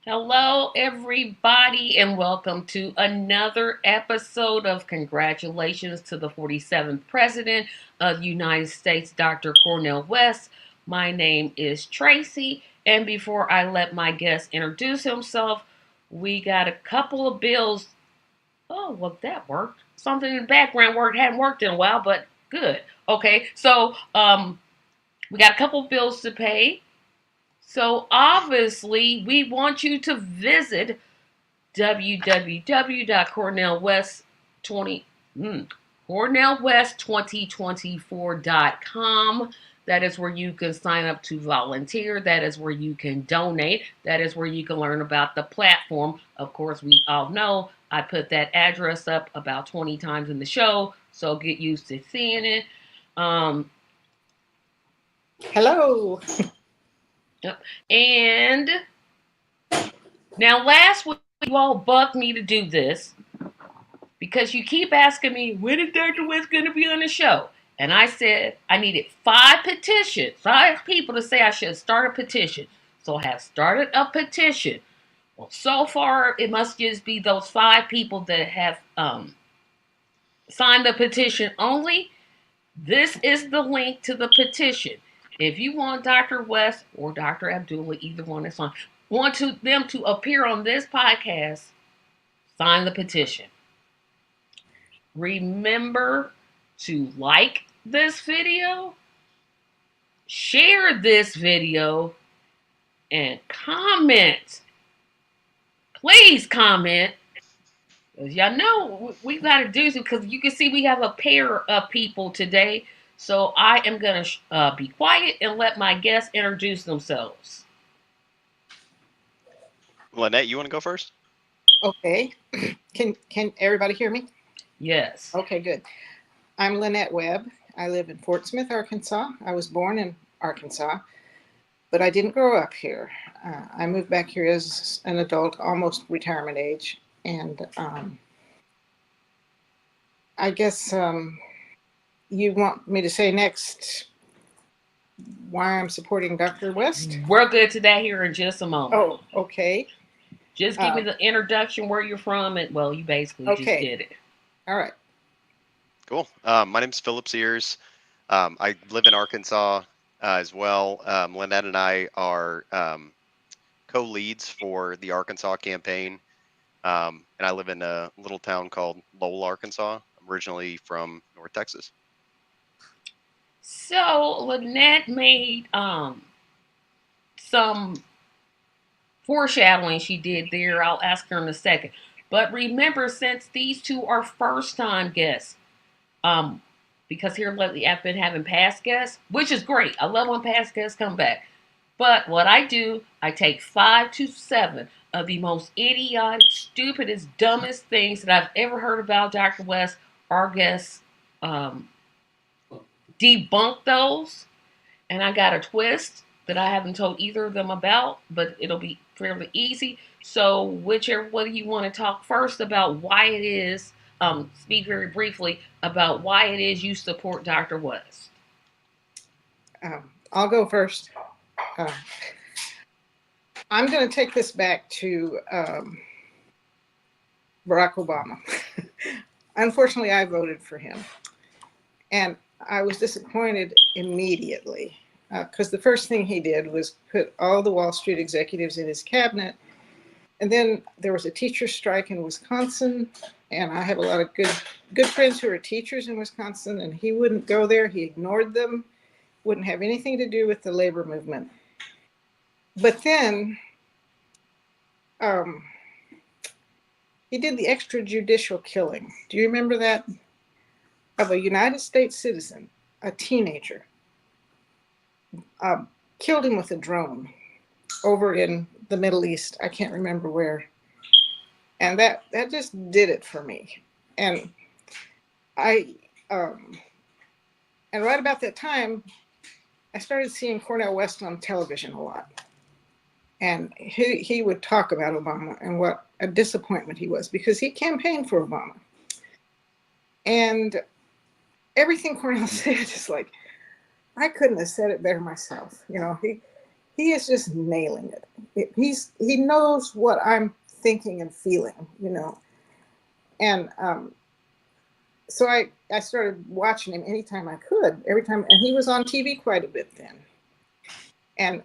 Hello, everybody, and welcome to another episode of Congratulations to the 47th President of the United States, Dr. Cornel West. My name is Tracy, and before I let my guest introduce himself, we got a couple of bills. Oh, well, that worked. Something in the background worked, hadn't worked in a while, but good. Okay, so we got a couple of bills to pay. So obviously, we want you to visit www.cornelwest20 cornelwest2024.com. That is where you can sign up to volunteer. That is where you can donate. That is where you can learn about the platform. Of course, we all know I put that address up about 20 times in the show, so get used to seeing it. Um, Hello. and now, last week, you all bugged me to do this because you keep asking me, when is Dr. West going to be on the show? And I said I needed 5 petitions, 5 people to say I should start a petition. So I have started a petition. Well, so far, it must just be those 5 people that have signed the petition only. This is the link to the petition. If you want Dr. West or Dr. Abdullah, either one is fine, them to appear on this podcast, sign the petition. Remember to like this video, share this video, and comment. Please comment. Because y'all know we got to do some, because you can see we have a pair of people today. So I am going to be quiet and let my guests introduce themselves. Lynette, you want to go first? Okay. Can everybody hear me? Yes. Okay, good. I'm Lynette Webb. I live in Fort Smith, Arkansas. I was born in Arkansas, but I didn't grow up here. I moved back here as an adult, almost retirement age. And I guess you want me to say next why I'm supporting Dr. West? We're good to that here in just a moment. Oh, okay. Just give me the introduction, where you're from, and well, you basically just did it. All right. Cool. My name's Philip Sears. I live in Arkansas as well. Lynette and I are co-leads for the Arkansas campaign. And I live in a little town called Lowell, Arkansas. I'm originally from North Texas. So Lynette made some foreshadowing she did there. I'll ask her in a second. But remember, since these two are first time guests, because here lately I've been having past guests, which is great. I love when past guests come back. But what I do, I take 5 to 7 of the most idiotic, stupidest, dumbest things that I've ever heard about Dr. West. Our guests debunk those, and I got a twist that I haven't told either of them about, but it'll be fairly easy. So whichever one of you want to talk first about why it is, speak very briefly about why it is you support Dr. West. I'll go first. I'm going to take this back to Barack Obama. Unfortunately, I voted for him. And I was disappointed immediately because the first thing he did was put all the Wall Street executives in his cabinet. And then there was a teacher strike in Wisconsin. And I have a lot of good friends who are teachers in Wisconsin. And he wouldn't go there. He ignored them. Wouldn't have anything to do with the labor movement. But then he did the extrajudicial killing. Do you remember that? Of a United States citizen, a teenager, killed him with a drone over in the Middle East. I can't remember where. And that just did it for me. And and right about that time, I started seeing Cornel West on television a lot. And he would talk about Obama and what a disappointment he was because he campaigned for Obama. And everything Cornel said is like, I couldn't have said it better myself. You know, he is just nailing it. He knows what I'm thinking and feeling, you know. And so I started watching him anytime I could, every time, and he was on TV quite a bit then. And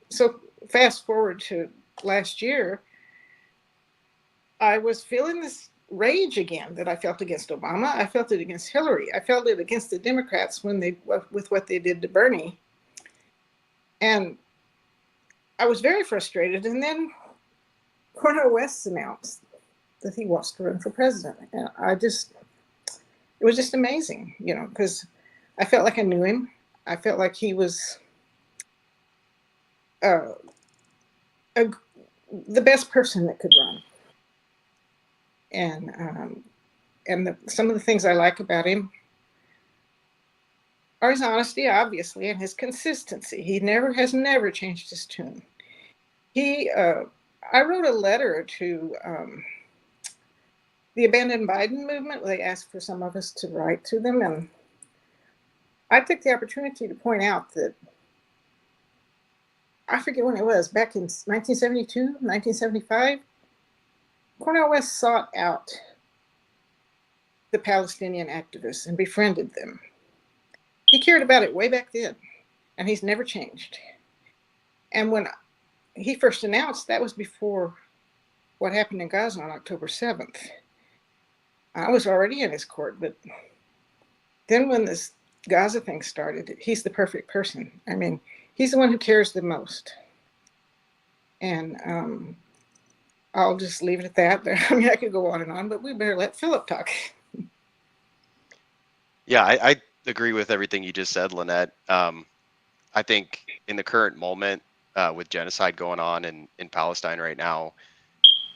so fast forward to last year, I was feeling this rage again that I felt against Obama. I felt it against Hillary. I felt it against the Democrats when they with what they did to Bernie. And I was very frustrated. And then Cornel West announced that he wants to run for president. And it was just amazing, you know, because I felt like I knew him. I felt like he was uh, a, the best person that could run. And some of the things I like about him are his honesty, obviously, and his consistency. He has never changed his tune. I wrote a letter to the Abandoned Biden movement. They asked for some of us to write to them, and I took the opportunity to point out that I forget when it was, back in 1972, 1975, Cornel West sought out the Palestinian activists and befriended them. He cared about it way back then, and he's never changed. And when he first announced, that was before what happened in Gaza on October 7th. I was already in his court, but then when this Gaza thing started, he's the perfect person. I mean, he's the one who cares the most. And I'll just leave it at that. I mean, I could go on, but we better let Philip talk. Yeah, I agree with everything you just said, Lynette. I think in the current moment, with genocide going on in Palestine right now,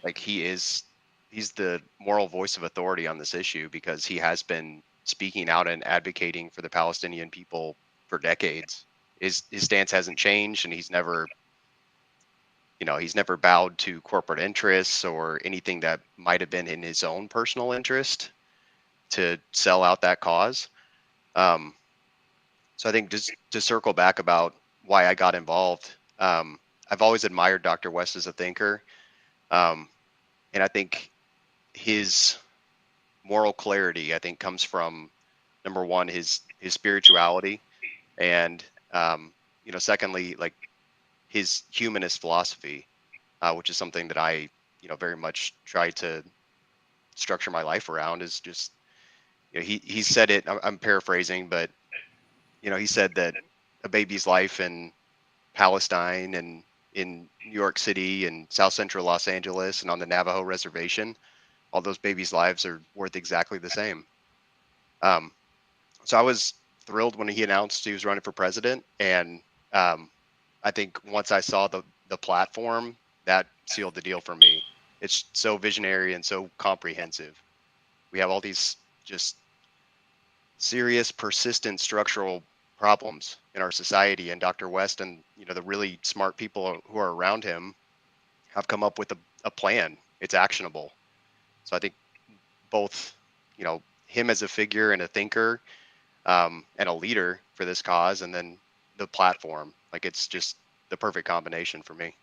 like he's the moral voice of authority on this issue because he has been speaking out and advocating for the Palestinian people for decades. His stance hasn't changed, and he's never bowed to corporate interests or anything that might have been in his own personal interest to sell out that cause. So I think just to circle back about why I got involved, I've always admired Dr. West as a thinker. And I think his moral clarity, I think, comes from, number one, his spirituality, and secondly, like his humanist philosophy, which is something that I very much try to structure my life around. Is just he said it. I'm paraphrasing, but he said that a baby's life in Palestine and in New York City and South Central Los Angeles and on the Navajo reservation, all those babies' lives are worth exactly the same. Um, so I was thrilled when he announced he was running for president, and I think once I saw the platform, that sealed the deal for me. It's so visionary and so comprehensive. We have all these just serious, persistent structural problems in our society, and Dr. West and the really smart people who are around him have come up with a plan. It's actionable. So I think both him as a figure and a thinker, and a leader for this cause, and then the platform, like it's just the perfect combination for me.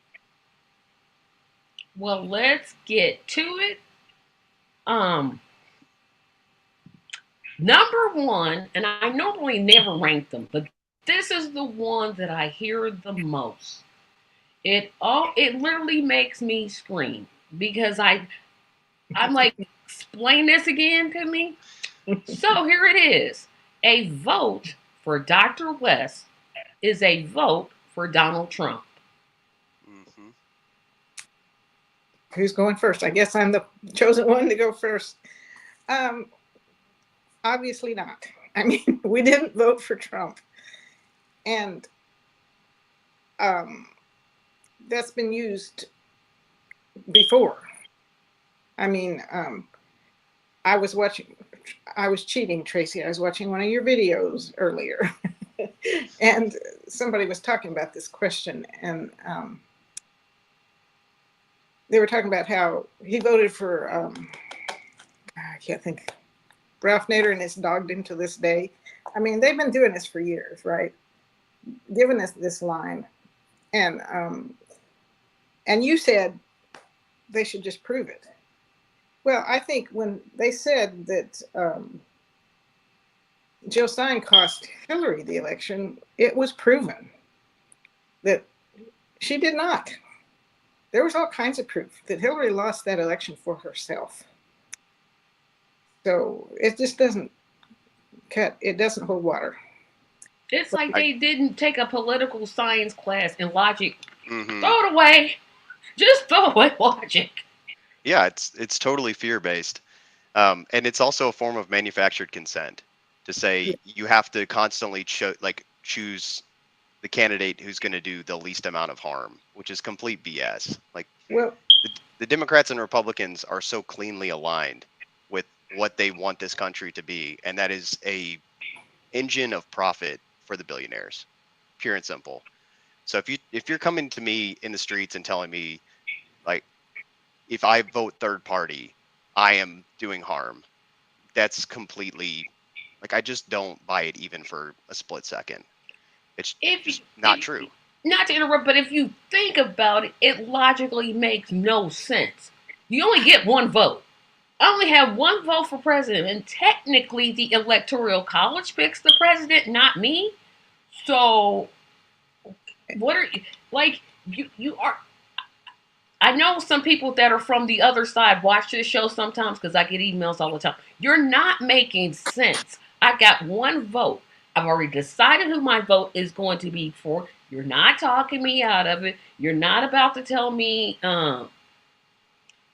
Well, let's get to it. Um, Number one, and I normally never rank them, but this is the one that I hear the most. It literally makes me scream because I'm like, explain this again to me. So here it is. A vote for Dr. West is a vote for Donald Trump. Mm-hmm. Who's going first? I guess I'm the chosen one to go first. Obviously not. I mean, we didn't vote for Trump. And that's been used before. I mean, I was cheating, Tracy. I was watching one of your videos earlier. And somebody was talking about this question, and they were talking about how he voted for, I can't think, Ralph Nader, and it's dogged him to this day. I mean, they've been doing this for years, right? Giving us this line. And and you said they should just prove it. Well, I think when they said that Jill Stein cost Hillary the election, it was proven that she did not. There was all kinds of proof that Hillary lost that election for herself. So it just doesn't cut, it doesn't hold water. It's like I they didn't take a political science class in logic. mm-hmm. Throw it away. Just throw away logic. Yeah, it's totally fear based, and it's also a form of manufactured consent to say you have to constantly choose the candidate who's going to do the least amount of harm, which is complete BS. Like Well, the Democrats and Republicans are so cleanly aligned with what they want this country to be, and that is a engine of profit for the billionaires, pure and simple. So if you're coming to me in the streets and telling me like if I vote third party, I am doing harm, that's completely like I just don't buy it even for a split second. It's If just not if true. not to interrupt, but if you think about it, it logically makes no sense. You only get one vote. I only have one vote for president, and technically, the electoral college picks the president, not me. So, what are you like? You are. I know some people that are from the other side watch this show sometimes because I get emails all the time. You're not making sense. I got one vote. I've already decided who my vote is going to be for. You're not talking me out of it. You're not about to tell me,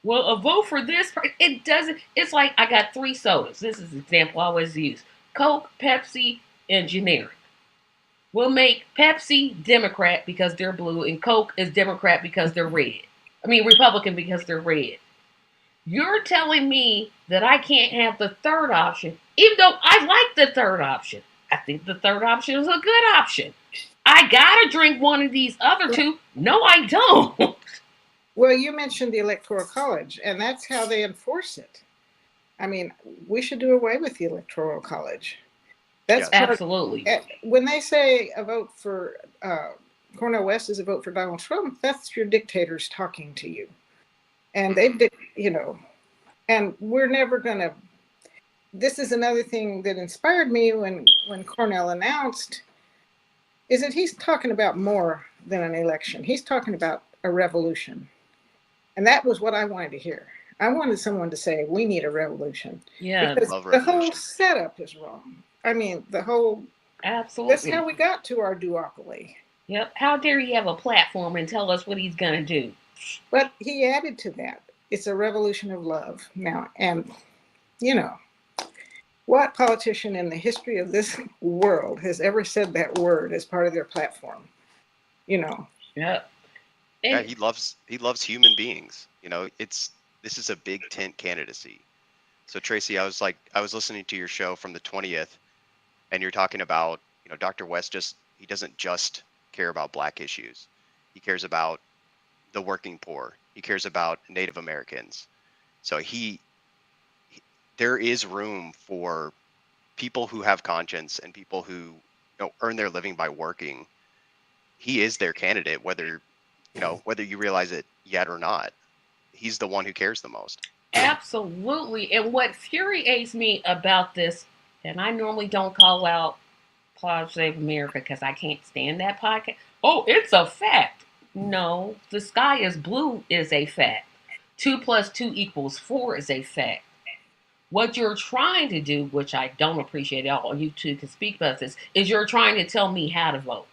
well, a vote for this. It doesn't. It's like I got three sodas. This is the example I always use: Coke, Pepsi, and generic. We'll make Pepsi Democrat because they're blue, and Coke is Democrat because they're red. I mean, Republican because they're red. You're telling me that I can't have the third option, even though I like the third option. I think the third option is a good option. I gotta drink one of these other two. No, I don't. well, you mentioned the electoral college, and that's how they enforce it. I mean, we should do away with the electoral college. That's Yes. part. Absolutely. When they say a vote for Cornel West is a vote for Donald Trump, that's your dictators talking to you, and Mm-hmm. you know, and we're never gonna. This is another thing that inspired me when Cornell announced is that he's talking about more than an election. He's talking about a revolution, and that was what I wanted to hear. I wanted someone to say we need a revolution Yeah, because Love the whole revolution. setup is wrong. I mean, the whole that's how absolutely. we got to our duopoly. Yep. How dare he have a platform and tell us what he's gonna do? But he added to that, it's a revolution of love now. And, you know, what politician in the history of this world has ever said that word as part of their platform? You know, Yep. Yeah, And he loves human beings. This is a big tent candidacy. So Tracy, I was listening to your show from the 20th, and you're talking about Dr. West just he doesn't just care about black issues. He cares about the working poor. He cares about Native Americans. So he there is room for people who have conscience and people who earn their living by working. He is their candidate, whether you realize it yet or not. He's the one who cares the most. absolutely. And what infuriates me about this, and I normally don't call out Pod Save America because I can't stand that podcast. Oh, it's a fact. No, the sky is blue is a fact. Two plus two equals four is a fact. What you're trying to do, which I don't appreciate at all, you two can speak about this, is you're trying to tell me how to vote,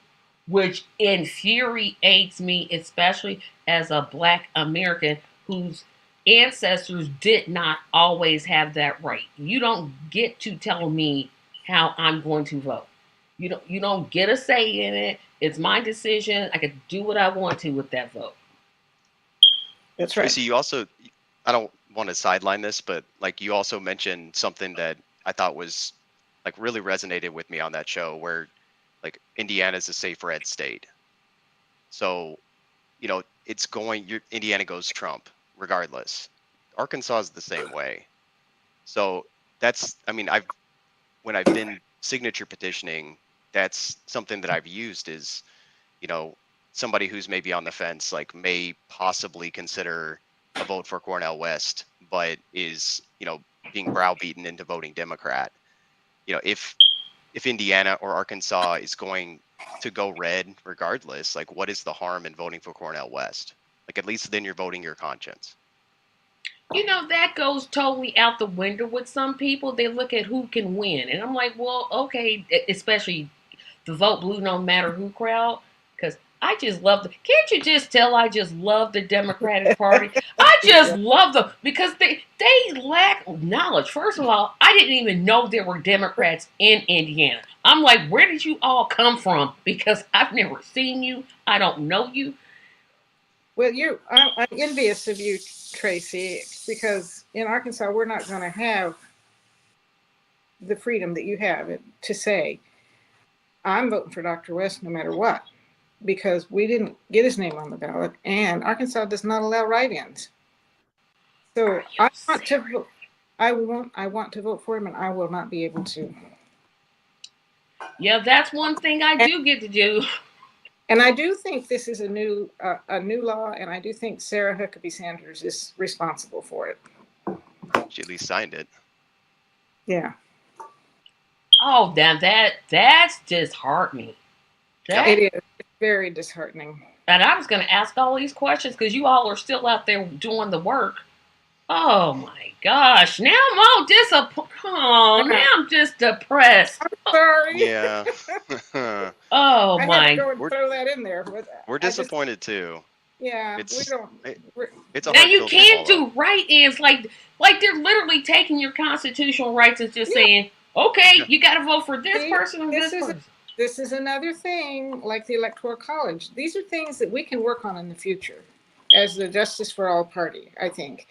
which infuriates me, especially as a black American whose ancestors did not always have that right. You don't get to tell me how I'm going to vote. You don't get a say in it. It's my decision. I can do what I want to with that vote. that's right. Tracy, you also, I don't want to sideline this, but like you also mentioned something that I thought was like really resonated with me on that show where like Indiana's a safe red state. So, Indiana goes Trump regardless. Arkansas is the same way. So I mean, when I've been signature petitioning, that's something that I've used is, you know, somebody who's maybe on the fence, like, may possibly consider a vote for Cornel West, but is, being browbeaten into voting Democrat. If Indiana or Arkansas is going to go red regardless, like, what is the harm in voting for Cornel West? Like, at least then you're voting your conscience. That goes totally out the window with some people. They look at who can win. And I'm like, well, okay, especially the vote blue no matter who crowd. Because I just love can't you just tell I just love the Democratic Party? I just love them because they lack knowledge. First of all, I didn't even know there were Democrats in Indiana. I'm like, where did you all come from? Because I've never seen you. I don't know you. Well, I'm envious of you, Tracy, because in Arkansas we're not going to have the freedom that you have to say, I'm voting for Dr. West no matter what, because we didn't get his name on the ballot, and Arkansas does not allow write-ins. So I want to vote. I want to vote for him, and I will not be able to. Yeah, that's one thing I do get to do. And I do think this is a new law, and I do think Sarah Huckabee Sanders is responsible for it. She at least signed it. Yeah. Oh, damn, that's disheartening. It is. It's very disheartening. And I was going to ask all these questions because you all are still out there doing the work. Oh my gosh! Now I'm all disappointed. Oh, now I'm just depressed. I'm sorry. Yeah. Oh I my! had to go and throw that in there. We're disappointed too. Yeah, it's we don't. It's a now hard you pill to can't swallow. do write-ins like they're literally taking your constitutional rights and just saying, okay, you got to vote for this person or this person. This is another thing, like the Electoral College. These are things that we can work on in the future as the Justice for All Party, I think.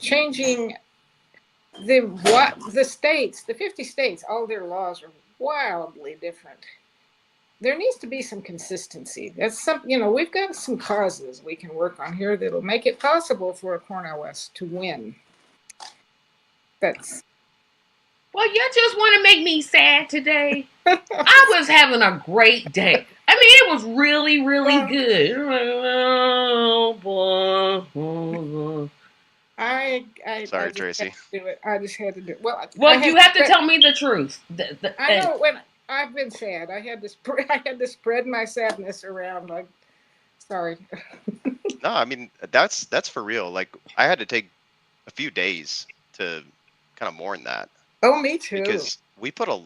Changing the states, the 50 states, all their laws are wildly different. There needs to be some consistency. That's we've got some causes we can work on here that'll make it possible for a Cornel West to win. Well, you just want to make me sad today. I was having a great day. I mean, it was really, really good. Oh boy. Sorry, Tracy. I just had to do it. Well, you have to tell me the truth. I know when I've been sad. I had to spread my sadness around. Sorry. No, I mean that's for real. Like, I had to take a few days to kind of mourn that. Oh, me too. Because we put a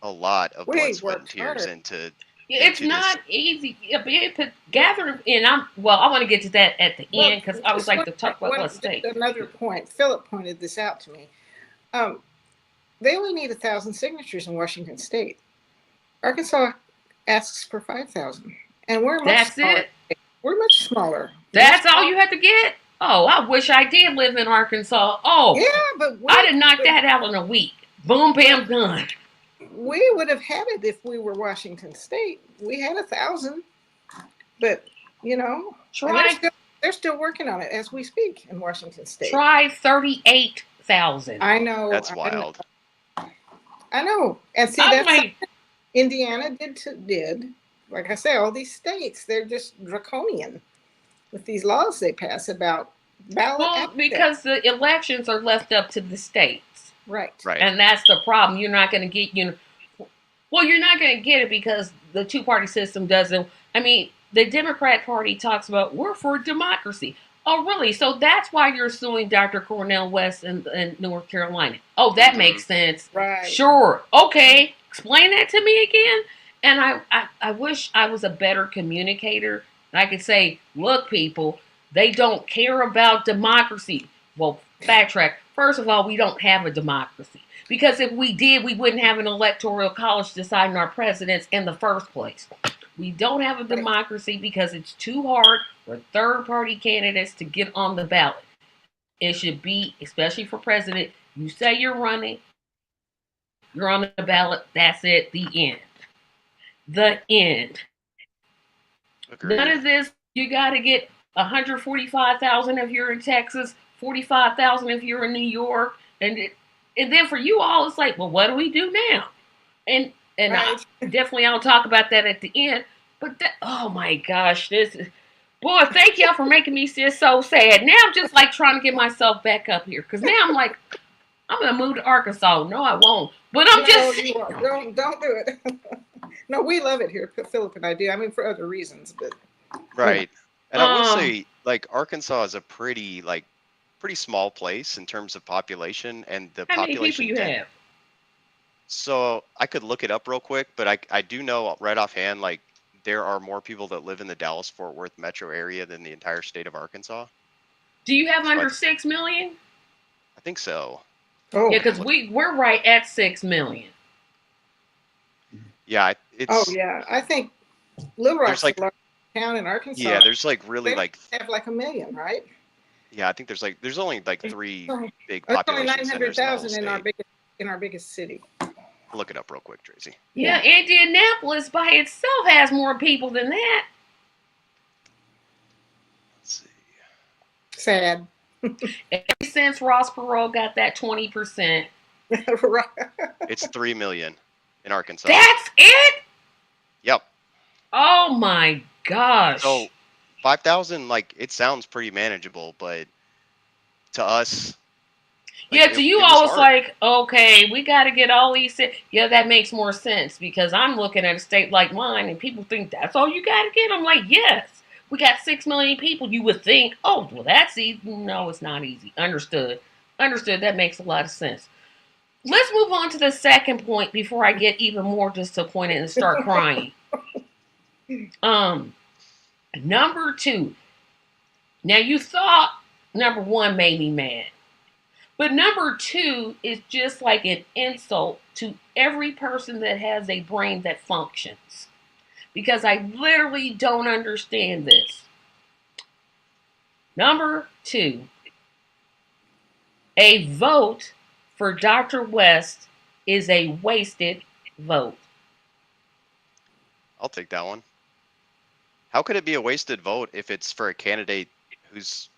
lot of blood, sweat, and tears into. It's not easy. Gathering, and I want to get to that at the end because I would like to talk about the state. Another point. Philip pointed this out to me. They only need 1,000 signatures in Washington State. Arkansas asks for 5,000, and we're much smaller. We're much smaller. That's all you have to get. Oh, I wish I did live in Arkansas. Oh, yeah, but I'd have knocked that out in a week. Boom, bam, done. We would have had it if we were Washington State. We had 1,000, but they're still working on it as we speak in Washington State. Try 38,000. I know. That's wild. I know, and see that's Indiana did. Like I say, all these states, they're just draconian with these laws they pass about ballot. Well, because the elections are left up to the states. Right. And that's the problem. You're not going to get, you're not going to get it because the two-party system doesn't. I mean, the Democrat Party talks about, we're for democracy. Oh, really? So that's why you're suing Dr. Cornel West in North Carolina. Oh, that makes sense. Right. Sure. Okay. Explain that to me again. And I wish I was a better communicator. I could say, look, people, they don't care about democracy. Well, backtrack. First of all, we don't have a democracy. Because if we did, we wouldn't have an electoral college deciding our presidents in the first place. We don't have a democracy because it's too hard for third-party candidates to get on the ballot. It should be, especially for president, you say you're running, you're on the ballot, that's it, the end. The end. Agreed. None of this, you got to get 145,000 if you're in Texas, 45,000 if you're in New York, and then for you all, it's like, well, what do we do now? And I definitely I'll talk about that at the end. But that, oh my gosh, this is, boy, thank y'all for making me feel so sad. Now I'm just like trying to get myself back up here. Because now I'm like, I'm going to move to Arkansas. No, I won't. But I'm No, just, you won't. Don't do it. No, we love it here. Philip and I do. I mean, for other reasons, but Right. And I will um, say, like, Arkansas is a pretty small place in terms of population, and the how many people population you have? so I could look it up real quick, but I do know right offhand, like, there are more people that live in the Dallas-Fort Worth metro area than the entire state of Arkansas. Do you have So under 6 million? I think so. Yeah, oh, I'm because looking. we're right at 6 million. Yeah, oh it's yeah. I think Little there's Rock's the like largest town in Arkansas. yeah, there's like really They might like have like 1 million, right? yeah, I think there's only like It's three only, big it's only population centers in the whole 900,000 state. in our biggest city. I'll look it up real quick, Tracy. Yeah, Yeah. Indianapolis by itself has more people than that. Let's see. Sad. Ever since Ross Perot got that 20%. Right. It's 3 million in Arkansas. That's it? Yep. Oh my gosh. So 5,000, like, it sounds pretty manageable, but to us, like, Yeah, to you it was all it's hard. like, okay, we got to get all these. Yeah, that makes more sense because I'm looking at a state like mine and people think that's all you got to get. I'm like, yes, we got 6 million people. You would think, oh, well, that's easy. No, it's not easy. Understood. Understood. That makes a lot of sense. Let's move on to the second point before I get even more disappointed and start crying. Um, Number two. Now you thought number one made me mad. But number two is just like an insult to every person that has a brain that functions. Because I literally don't understand this. Number two, a vote for Dr. West is a wasted vote. I'll take that one. How could it be a wasted vote if it's for a candidate whose,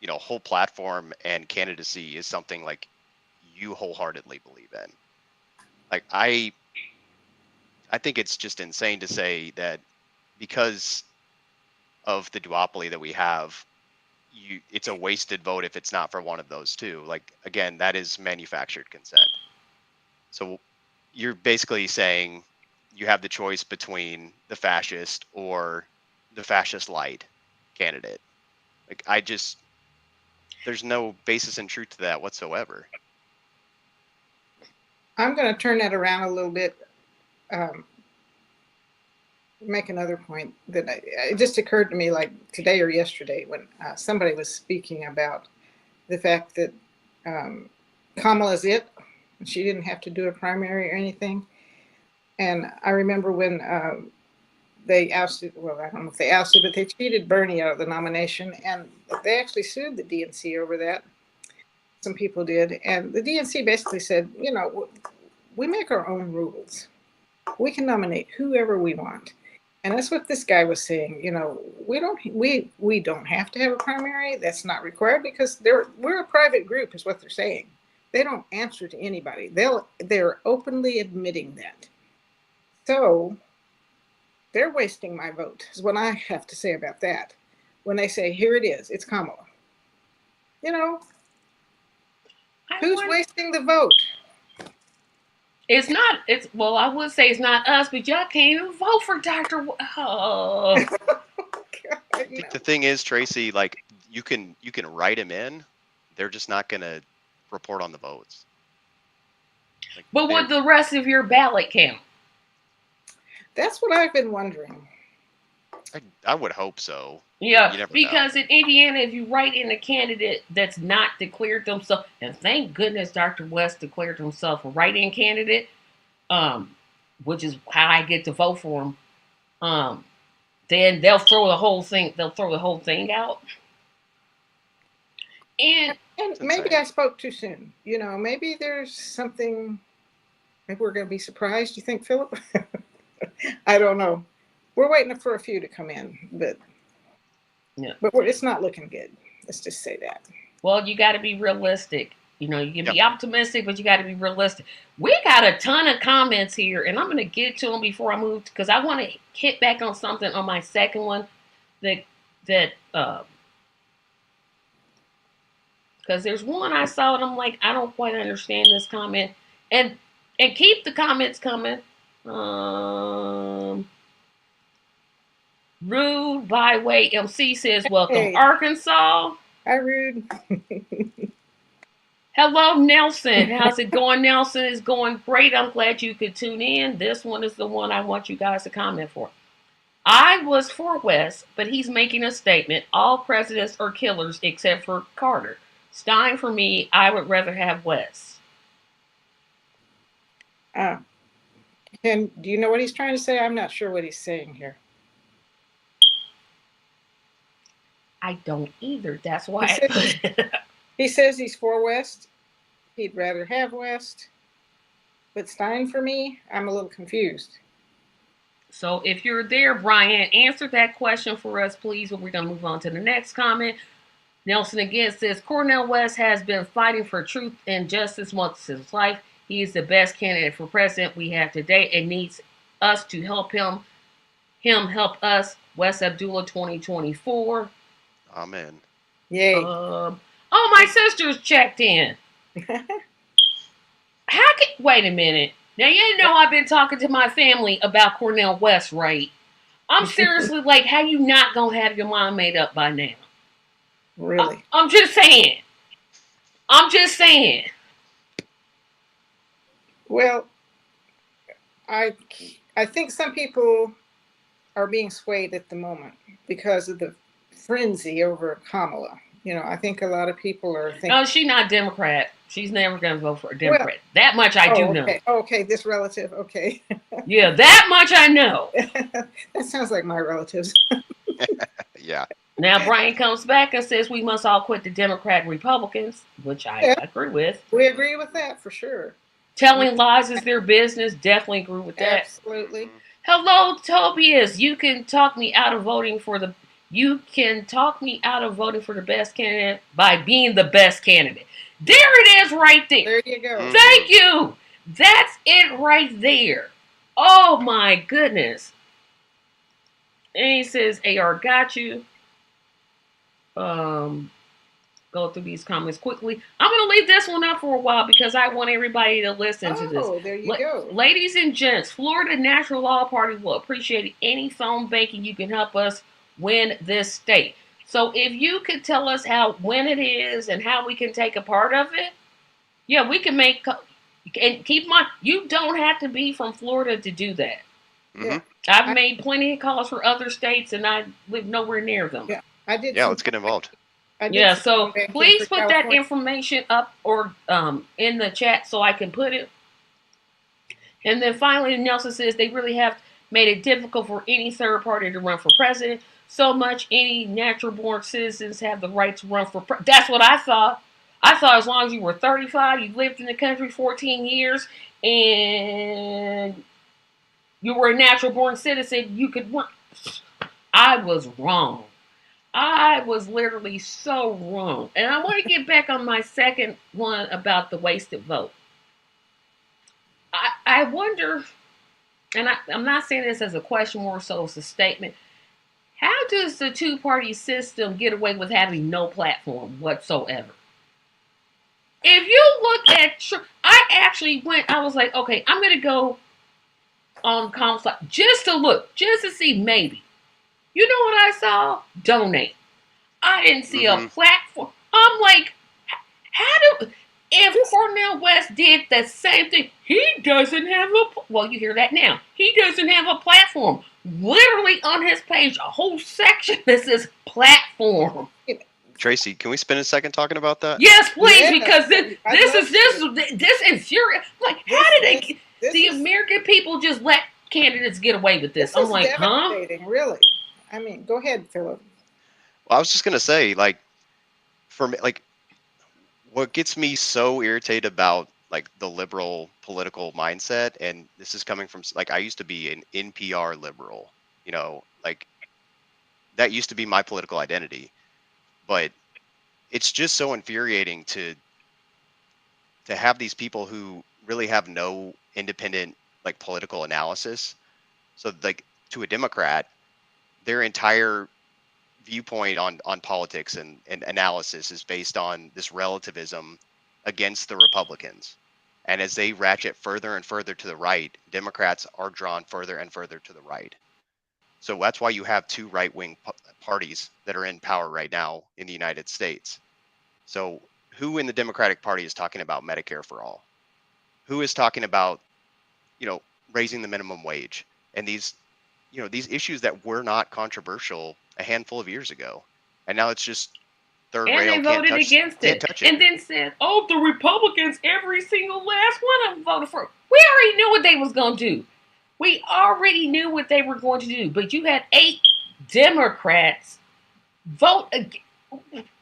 whole platform and candidacy is something like you wholeheartedly believe in? Like, I think it's just insane to say that because of the duopoly that we have, it's a wasted vote if it's not for one of those two. Like, again, that is manufactured consent. So you're basically saying you have the choice between the fascist or the fascist light candidate. Like, there's no basis in truth to that whatsoever. I'm going to turn that around a little bit. Make another point that it just occurred to me like today or yesterday when somebody was speaking about the fact that Kamala's it. She didn't have to do a primary or anything. And I remember when they ousted, well, I don't know if they ousted, but they cheated Bernie out of the nomination. And they actually sued the DNC over that. Some people did. And the DNC basically said, we make our own rules. We can nominate whoever we want. And that's what this guy was saying. We don't have to have a primary. That's not required because we're a private group, is what they're saying. They don't answer to anybody. They're openly admitting that. So they're wasting my vote, is what I have to say about that. When they say, here it is, it's Kamala. Who's wasting the vote? It's not. Well, I would say it's not us, but y'all can't even vote for Dr. Oh. I think the thing is, Tracy, like, you can write him in. They're just not going to report on the votes. Like, but would the rest of your ballot count? That's what I've been wondering. I would hope so. Yeah, because in Indiana, if you write in a candidate that's not declared themselves, and thank goodness Dr. West declared himself a write-in candidate, which is how I get to vote for him. Then they'll throw the whole thing. They'll throw the whole thing out. And maybe I spoke too soon. Maybe there's something. Maybe we're going to be surprised. You think, Philip? I don't know. We're waiting for a few to come in, but it's not looking good. Let's just say that. Well, you got to be realistic. You know, you can Yep. be optimistic, but you got to be realistic. We got a ton of comments here, and I'm going to get to them before I move because I want to hit back on something on my second one that because there's one I saw and I'm like, I don't quite understand this comment, and keep the comments coming. Um, Rude Byway MC says, "Welcome, Hey, Arkansas." hi, Rude. Hello, Nelson. How's it going, Nelson? It's going great. I'm glad you could tune in. This one is the one I want you guys to comment for. I was for West, but he's making a statement. All presidents are killers except for Carter. Stein for me, I would rather have West. Uh, and do you know what he's trying to say? I'm not sure what he's saying here. I don't either. That's why He I says put he's, it. he says he's for West. He'd rather have West. But Stein for me, I'm a little confused. So if you're there, Brian, answer that question for us, please. We're going to move on to the next comment. Nelson again says Cornel West has been fighting for truth and justice most of his life. He is the best candidate for president we have today and needs us to help him help us. West Abdullah 2024. Amen. Yay. Oh, my sister's checked in. How can wait a minute? Now you know I've been talking to my family about Cornel West, right? I'm seriously like, how you not gonna have your mind made up by now? Really? I'm just saying. I'm just saying. Well, I I think some people are being swayed at the moment because of the frenzy over Kamala. You know, I think a lot of people are thinking, No, she's not Democrat. She's never gonna vote for a well, Democrat. That much I do oh, know. okay, okay, this relative, okay. Yeah, that much I know. That sounds like my relatives. Yeah. Now Brian comes back and says we must all quit the Democrat and Republicans, which I Yeah, agree with. we agree with that for sure. Telling lies is their business. Definitely agree with that. Absolutely. Hmm. Hello, Tobias. You can talk me out of voting for the. You can talk me out of voting for the best candidate by being the best candidate. There it is, right there. There you go. Thank you. That's it right there. Oh my goodness. And he says, "AR got you." Um, go through these comments quickly. I'm going to leave this one up for a while because I want everybody to listen to this. Oh, there you go. Ladies and gents, Florida Natural Law Party will appreciate any phone banking you can help us win this state. So if you could tell us when it is and how we can take a part of it, yeah, we can make. And keep in mind, you don't have to be from Florida to do that. Hmm. Yeah. I've I, made plenty of calls for other states, and I live nowhere near them. yeah. I did Yeah, some let's get involved. I did Yeah, some phone so banking please for put that California. information up or in the chat so I can put it. And then finally, Nelson says they really have made it difficult for any third party to run for president. So much any natural born citizens have the right to run for president. That's what I thought. I thought as long as you were 35, you lived in the country 14 years, and you were a natural born citizen, you could run. I was wrong. I was literally so wrong. And I want to get back on my second one about the wasted vote. I wonder, and I'm not saying this as a question, more so as a statement. How does the two-party system get away with having no platform whatsoever? If you look at, I actually went, I was like, okay, I'm going to go on Comstock just to look, just to see maybe. You know what I saw? Donate. I didn't see a Hmm. platform. I'm like, how do if Cornel West did the same thing? He doesn't have well, you hear that now. He doesn't have a platform. Literally on his page, a whole section that says platform. Tracy, can we spend a second talking about that? Yes, please, Yes, because I'd love to. this infuriates. Like, how This, did this, this the is American people just let candidates get away with this? this I'm is like, huh? devastating, really. I mean, go ahead, Philip. Well, I was just gonna say, like, for me, like, what gets me so irritated about like the liberal political mindset, and this is coming from like I used to be an NPR liberal, like that used to be my political identity, but it's just so infuriating to to have these people who really have no independent like political analysis. So like to a Democrat, their entire viewpoint on politics and analysis is based on this relativism against the Republicans. And as they ratchet further and further to the right, Democrats are drawn further and further to the right. So that's why you have two right-wing parties that are in power right now in the United States. So who in the Democratic Party is talking about Medicare for all? Who is talking about, you know, raising the minimum wage and these, you know, these issues that were not controversial a handful of years ago, and now it's just third And rail, they voted against can't it. touch it. And then said, oh, the Republicans, every single last one of them voted for it. We already knew what they was going to do. We already knew what they were going to do. But you had 8 Democrats vote against.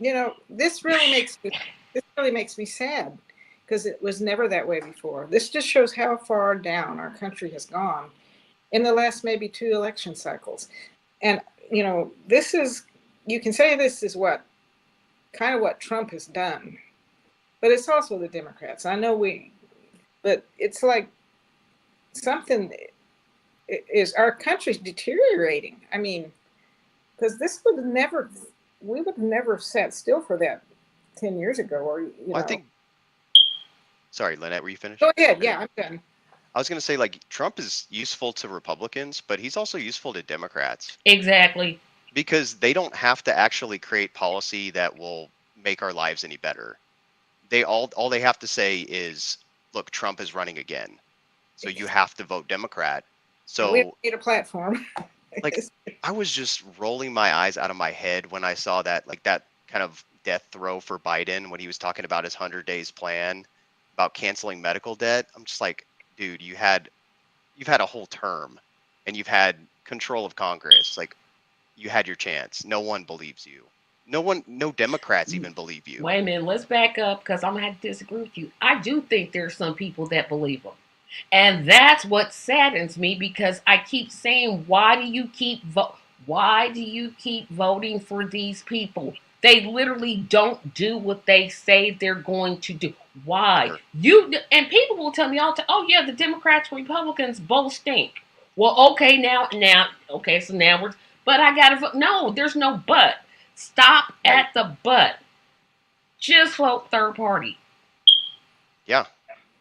You know, this really makes me sad, because it was never that way before. This just shows how far down our country has gone in the last maybe 2 election cycles. And you know, this is, you can say this is what kind of what Trump has done, but it's also the Democrats. I know but it's like something is, our country's deteriorating. I mean, because we would never have sat still for that 10 years ago, or Well, I think. Sorry, Lynette, were you finished? Go ahead. Yeah, I'm done. I was going to say, like, Trump is useful to Republicans, but he's also useful to Democrats. Exactly. Because they don't have to actually create policy that will make our lives any better. All they have to say is, look, Trump is running again, so you have to vote Democrat. So we need a platform. Like, I was just rolling my eyes out of my head when I saw that, like, that kind of death throw for Biden when he was talking about his 100 days plan about canceling medical debt. I'm just like, dude, you've had a whole term and you've had control of Congress. Like, you had your chance. No one believes you. No Democrats even believe you. Wait a minute, let's back up, because I'm going to have to disagree with you. I do think there's some people that believe them. And that's what saddens me, because I keep saying, why do you keep voting for these people? They literally don't do what they say they're going to do. Why? Sure. And people will tell me all the time, oh yeah, the Democrats, Republicans both stink. Well, okay, okay, so now but I gotta vote. No, there's no but. Stop Right. at the but. Just vote third party. Yeah,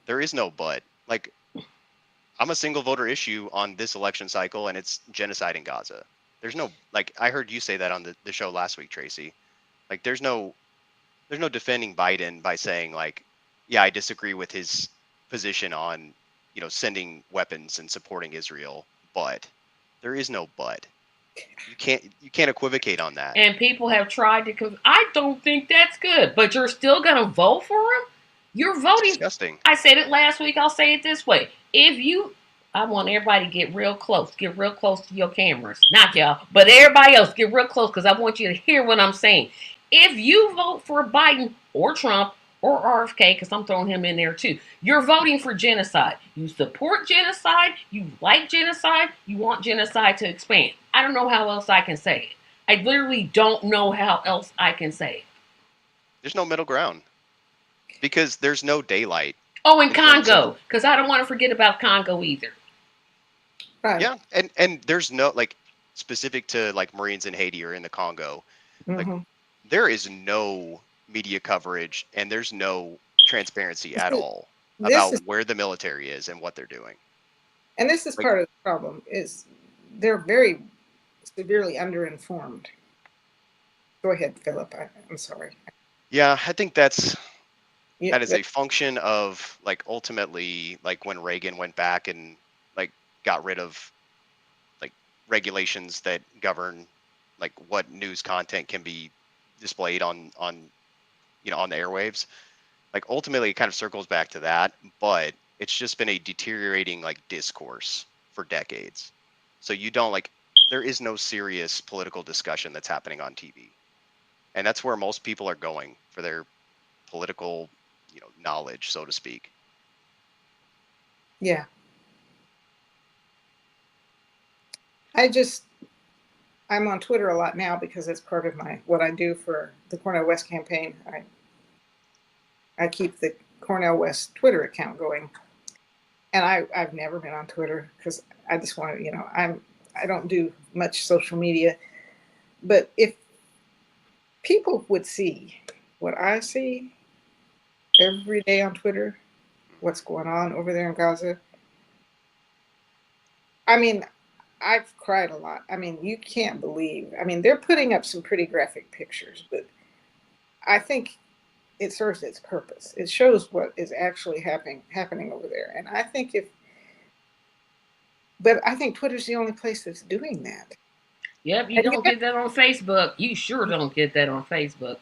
there is no but. Like, I'm a single voter issue on this election cycle, and it's genocide in Gaza. There's no, like, I heard you say that on the show last week, Tracy. Like, there's no defending Biden by saying, like, yeah, I disagree with his position on, you know, sending weapons and supporting Israel, but there is no but. You can't equivocate on that. And people have tried to. I don't think that's good, but you're still gonna vote for him. You're voting. It's disgusting. I said it last week. I'll say it this way: I want everybody to get real close. Get real close to your cameras. Not y'all, but everybody else, get real close, because I want you to hear what I'm saying. If you vote for Biden or Trump or RFK, because I'm throwing him in there too, you're voting for genocide. You support genocide. You like genocide. You want genocide to expand. I don't know how else I can say it. I literally don't know how else I can say it. There's no middle ground because there's no daylight. Oh, and Congo, because I don't want to forget about Congo either. Right. Yeah, and there's no, like, specific to, like, Marines in Haiti or in the Congo, like, there is no media coverage and there's no transparency at all about where the military is and what they're doing. And this is part of the problem, is they're very severely underinformed. Go ahead, Philip. I'm sorry. Yeah, I think that is a function of, like, ultimately, like, when Reagan went back and, like, got rid of, like, regulations that govern, like, what news content can be displayed on you know, on the airwaves. Like, ultimately it kind of circles back to that, but it's just been a deteriorating, like, discourse for decades. So you don't, like, there is no serious political discussion that's happening on TV. And that's where most people are going for their political, you know, knowledge, so to speak. Yeah. I'm on Twitter a lot now because it's part of what I do for the Cornel West campaign. I keep the Cornel West's Twitter account going. And I've never been on Twitter because I just want to, I don't do much social media. But if people would see what I see every day on Twitter, what's going on over there in Gaza, I mean, I've cried a lot. I mean, you can't believe. I mean, they're putting up some pretty graphic pictures, but I think it serves its purpose. It shows what is actually happening over there. And I think I think Twitter's the only place that's doing that. Yep, you And don't get that on Facebook. You sure don't get that on Facebook.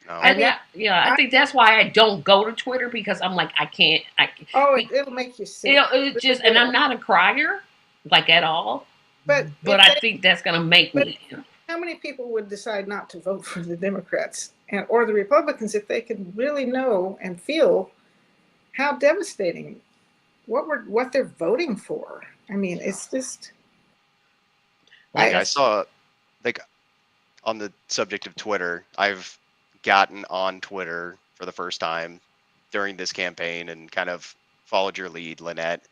No. And I think that's why I don't go to Twitter, because I'm like, I can't. It'll make you sick. It just, and I'm not a crier, like, at all. But I think that's gonna make me. How many people would decide not to vote for the Democrats or the Republicans if they could really know and feel how devastating what they're voting for? I mean, it's just. I saw, like, on the subject of Twitter, I've gotten on Twitter for the first time during this campaign and kind of followed your lead, Lynette.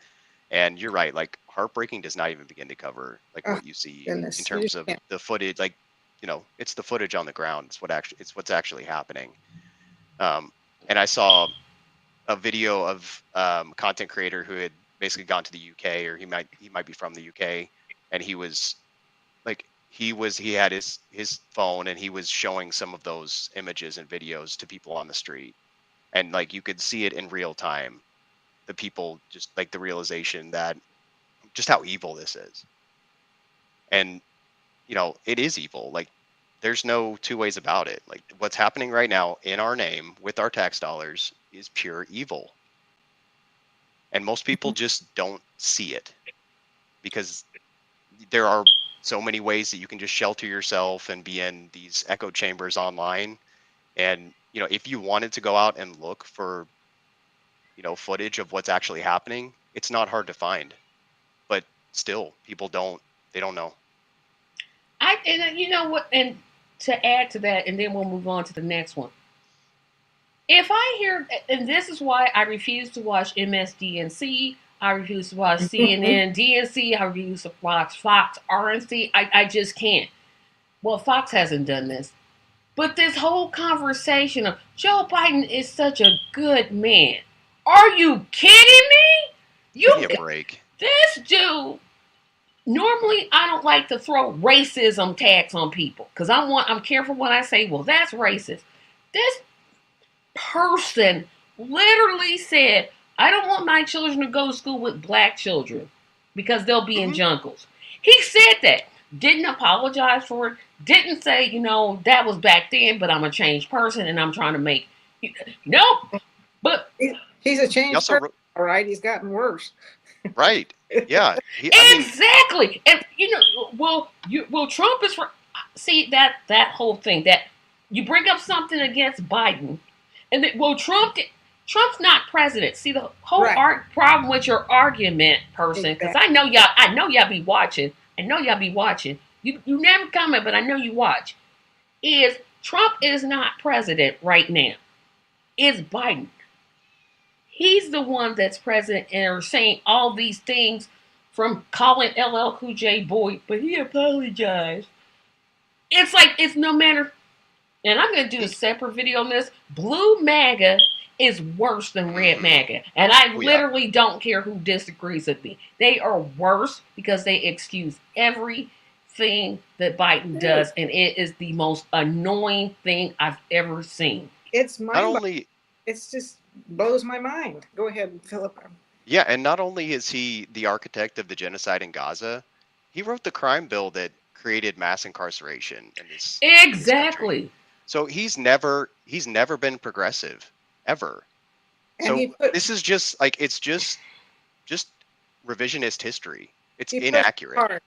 And you're right, like, heartbreaking does not even begin to cover like what you see in terms of the footage. Like, it's the footage on the ground. It's what's actually happening. And I saw a video of a content creator who had basically gone to the UK, or he might be from the UK, and he was like, he had his phone and he was showing some of those images and videos to people on the street, and like you could see it in real time. The people just like the realization that just how evil this is, and it is evil. Like, there's no two ways about it. Like, what's happening right now in our name with our tax dollars is pure evil, and most people just don't see it because there are so many ways that you can just shelter yourself and be in these echo chambers online. And if you wanted to go out and look for footage of what's actually happening, it's not hard to find, but still people don't know. And you know what, and to add to that, and then we'll move on to the next one. If I hear, and this is why I refuse to watch MSDNC, I refuse to watch CNN, DNC, I refuse to watch Fox, RNC. I just can't. Well, Fox hasn't done this. But this whole conversation of Joe Biden is such a good man. Are you kidding me? Give me a break. This dude. Normally, I don't like to throw racism tags on people because I'm careful when I say, well, that's racist. This person literally said, I don't want my children to go to school with black children because they'll be in jungles. He said that. Didn't apologize for it. Didn't say, that was back then, but I'm a changed person and I'm trying to make. Nope. But he's a changed person. All right. He's gotten worse. Right. Yeah. Exactly. And Trump is for. See that whole thing that you bring up something against Biden, and that Trump's not president. See the whole problem with your argument, person, because I know y'all be watching. You never comment, but I know you watch. Is Trump is not president right now. It's Biden. He's the one that's president and are saying all these things, from calling LL Cool J boy, but he apologized. It's like, it's no matter. And I'm going to do a separate video on this. Blue MAGA is worse than red MAGA. And I literally don't care who disagrees with me. They are worse because they excuse everything that Biden does. And it is the most annoying thing I've ever seen. It's just blows my mind. Go ahead, Philip. Yeah, and not only is he the architect of the genocide in Gaza, he wrote the crime bill that created mass incarceration in this. Exactly. This so he's never been progressive, ever. And so this is just like, it's just revisionist history. It's inaccurate.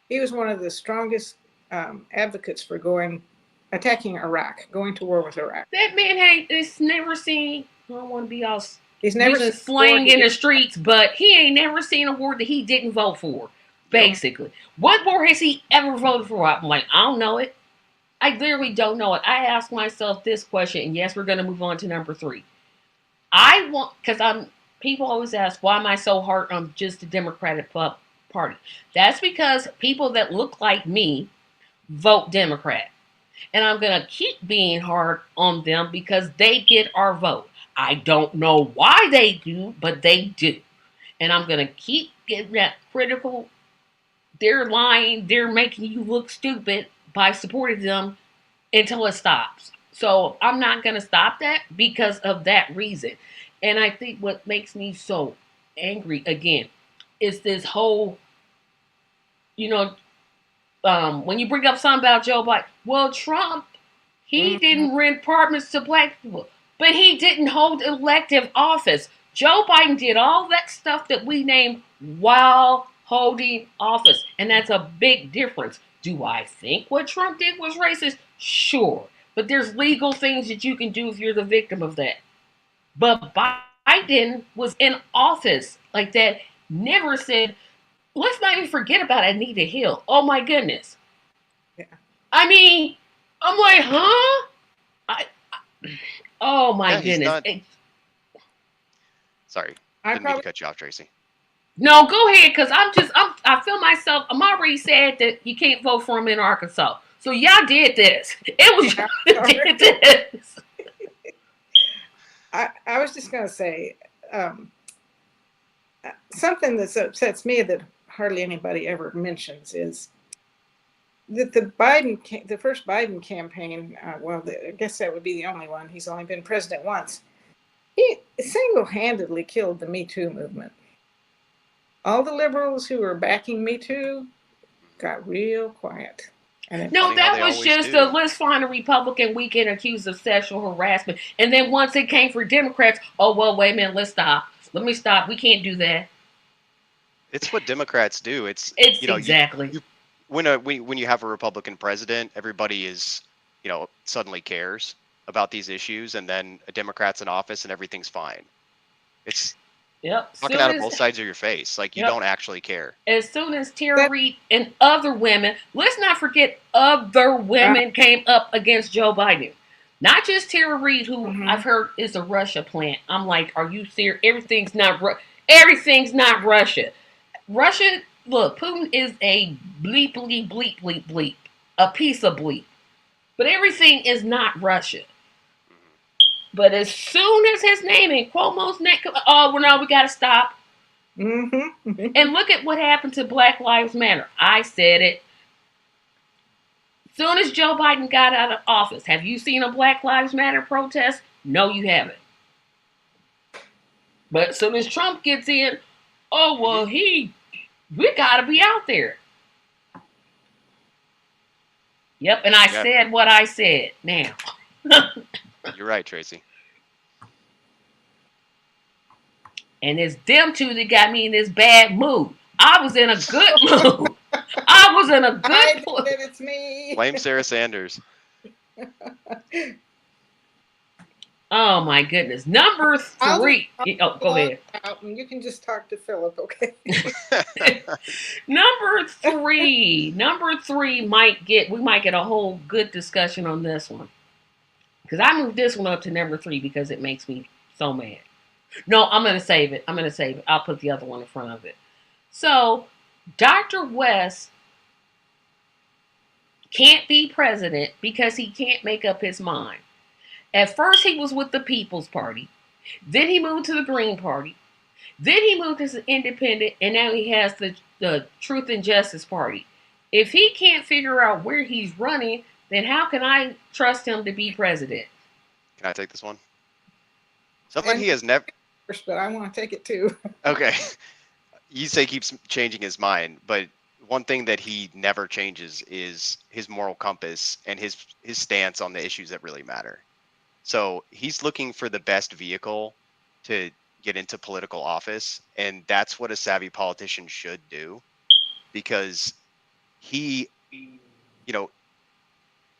He was one of the strongest advocates for attacking Iraq, going to war with Iraq. That man he's never seen. I don't want to be all. He's never seen slang in the streets, but he ain't never seen a war that he didn't vote for. Basically, what war has he ever voted for? I'm like, I don't know it. I literally don't know it. I ask myself this question, and yes, we're going to move on to number 3. I want, because people always ask, why am I so hard on just the Democratic Party? That's because people that look like me vote Democrat. And I'm going to keep being hard on them because they get our vote. I don't know why they do, but they do. And I'm going to keep getting that critical. They're lying. They're making you look stupid by supporting them until it stops. So I'm not going to stop that because of that reason. And I think what makes me so angry again is this whole, you know, when you bring up something about Joe Biden, well, Trump, he Mhm. didn't rent apartments to black people, but he didn't hold elective office. Joe Biden did all that stuff that we name while holding office, and that's a big difference. Do I think what Trump did was racist? Sure, but there's legal things that you can do if you're the victim of that. But Biden was in office like that, never said, let's not even forget about Anita Hill. Oh my goodness. Yeah. I mean, I'm like, huh? I, oh my Yeah, he's goodness. not. Sorry, I didn't mean to probably cut you off, Tracy. No, go ahead, because I feel myself, I'm already sad that you can't vote for him in Arkansas. So y'all did this. It was yeah, y'all sorry. that did this. I was just going to say um, something that upsets me that hardly anybody ever mentions is that the first Biden campaign, I guess that would be the only one. He's only been president once. He single-handedly killed the Me Too movement. All the liberals who were backing Me Too got real quiet. And it, No, Funny how that they was always just do. let's find a Republican we can accuse of sexual harassment. And then once it came for Democrats, oh, well, wait a minute, let's stop. Let me stop. We can't do that. It's what Democrats do. It's It's you know exactly. you when you have a Republican president, everybody is suddenly cares about these issues, and then a Democrat's in office and everything's fine. It's Yep. talking Soon out of as both sides of your face. Like you yep. don't actually care. As soon as Tara that Reid and other women, let's not forget other uh, women came up against Joe Biden. Not just Tara Reid, who I've mhm. heard is a Russia plant. I'm like, are you serious? Everything's not Russia. Russia, look, Putin is a bleep, bleep, bleep, bleep, bleep, a piece of bleep. But everything is not Russia. Hmm. But as soon as his name and Cuomo's name, oh, well, no, we got to stop. Mhm. And look at what happened to Black Lives Matter. I said it. Soon as Joe Biden got out of office, have you seen a Black Lives Matter protest? No, you haven't. But as soon as Trump gets in, oh Hmm. well, we gotta be out there. Yep, and I Yeah, said what I said. Now, you're right, Tracy. and it's them two that got me in this bad mood. I was in a good mood. I was in a good I did mood. it. It's me. Blame Sarah Sanders. Oh my goodness. Number three. I'll Oh, go log ahead. out and you can just talk to Philip, okay? Number three. Number three we might get a whole good discussion on this one. Because I moved this one up to number three because it makes me so mad. No, I'm gonna save it. I'm gonna save it. I'll put the other one in front of it. So Dr. West can't be president because he can't make up his mind. At first he was with the People's Party. Then he moved to the Green Party. Then he moved as an independent, and now he has the Truth and Justice Party. If he can't figure out where he's running, then how can I trust him to be president? Can I take this one? Something And he has never. but I want to take it too. Okay, you say keeps changing his mind, but one thing that he never changes is his moral compass and his stance on the issues that really matter. So he's looking for the best vehicle to get into political office, and that's what a savvy politician should do because he, you know,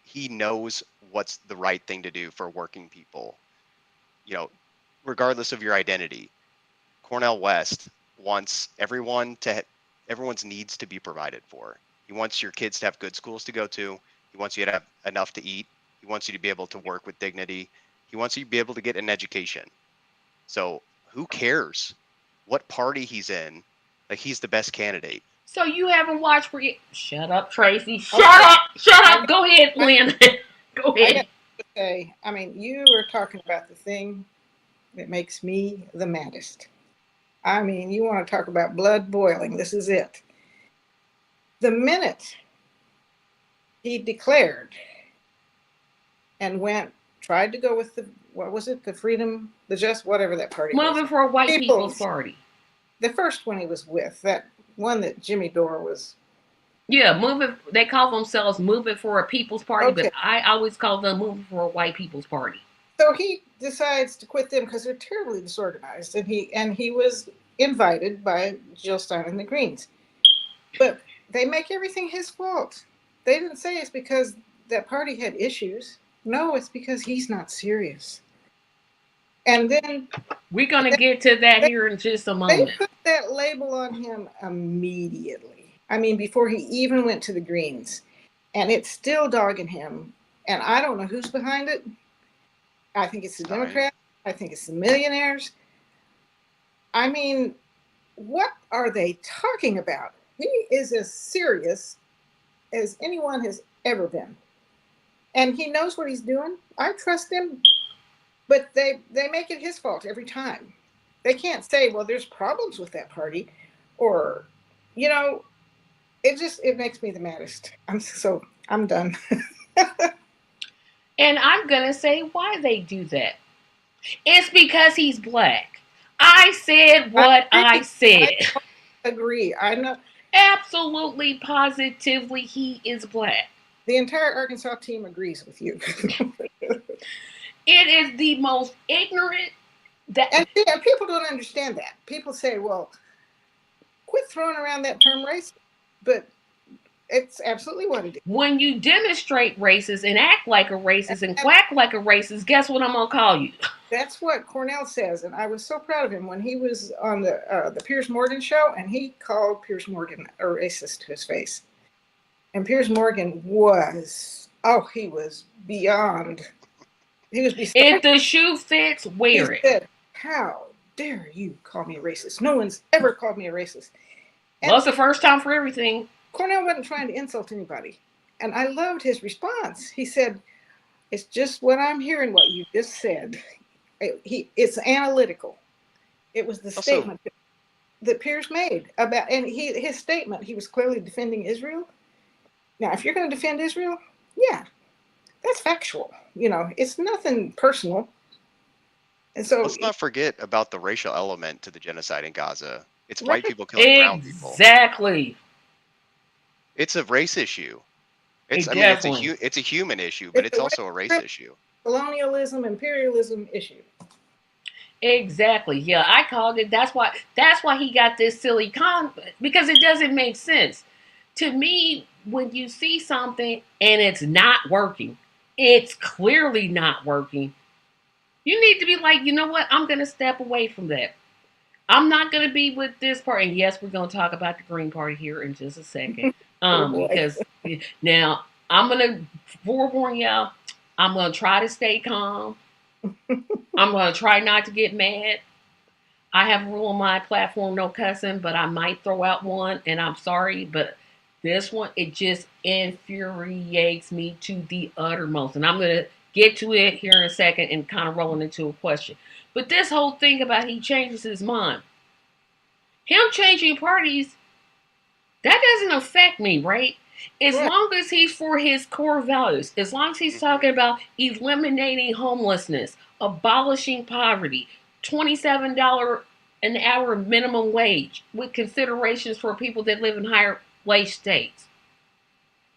he knows what's the right thing to do for working people. You know, regardless of your identity. Cornel West wants everyone's needs to be provided for. He wants your kids to have good schools to go to. He wants you to have enough to eat. He wants you to be able to work with dignity. He wants you to be able to get an education. So who cares what party he's in? Like, he's the best candidate. So you haven't watched Shut up, Tracy. Shut Okay, up. Shut I up. Go ahead, I, Lynn. Go I got ahead. to say, I mean, you are talking about the thing that makes me the maddest. I mean, you want to talk about blood boiling? This is it. The minute he declared and tried to go with the, what was it, the freedom, the just, whatever that party was. Moving for a white people's People's, party. the first one he was with, that one that Jimmy Dore was. Yeah, moving. They call themselves moving for a people's party, but Okay. I always call them moving for a white people's party. So he decides to quit them because they're terribly disorganized, and he was invited by Jill Stein and the Greens. But they make everything his fault. They didn't say it's because that party had issues. No, it's because he's not serious. And then We're gonna get to that they, here in just a they moment. put that label on him immediately. I mean, before he even went to the Greens. And it's still dogging him. And I don't know who's behind it. I think it's the Stein. Democrats. I think it's the millionaires. I mean, what are they talking about? He is as serious as anyone has ever been. And he knows what he's doing. I trust him, but they make it his fault every time. They can't say, well, there's problems with that party, or, you know, it makes me the maddest. I'm done. And I'm gonna say why they do that. It's because he's black. I said I what I agree. I said. agree. I know Absolutely, positively, he is black. the entire Arkansas team agrees with you. It is the most ignorant that And yeah, people don't understand that. People say, well, quit throwing around that term race, but it's absolutely what it is. when you demonstrate racist and act like a racist and And quack like a racist, guess what I'm gonna call you? that's what Cornel says. And I was so proud of him when he was on the Piers Morgan show, and he called Piers Morgan a racist to his face. And Piers Morgan was, oh, he was beyond, he was If beside, the shoe fits, he wear it. said, how dare you call me a racist? No one's ever called me a racist. Well, And it's the first time for everything. Cornell wasn't trying to insult anybody. And I loved his response. He said, it's just what I'm hearing, what you just said. It's analytical. It was the Also, statement that Pierce made about, and his statement, he was clearly defending Israel. Now, if you're going to defend Israel, yeah, that's factual. It's nothing personal. And so, let's not forget about the racial element to the genocide in Gaza. It's white right, people killing brown people. Exactly. It's a race issue. It I mean, definitely. it's a human issue, but it's it's a white also a race issue. colonialism, imperialism issue. Exactly. Yeah, I called it. That's why he got this silly because it doesn't make sense. To me, when you see something and it's not working, it's clearly not working. You need to be like, you know what? I'm gonna step away from that. I'm not gonna be with this party. And yes, we're gonna talk about the Green Party here in just a second. Oh boy. Because now I'm gonna forewarn y'all, I'm gonna try to stay calm. I'm gonna try not to get mad. I have a rule on my platform, no cussing, but I might throw out one, and I'm sorry, but this one, it just infuriates me to the uttermost. And I'm going to get to it here in a second and kind of rolling into a question. But this whole thing about he changes his mind, him changing parties, that doesn't affect me, right? As Right. long as he's for his core values, as long as he's Hmm. talking about eliminating homelessness, abolishing poverty, $27 an hour minimum wage with considerations for people that live in higher wage states.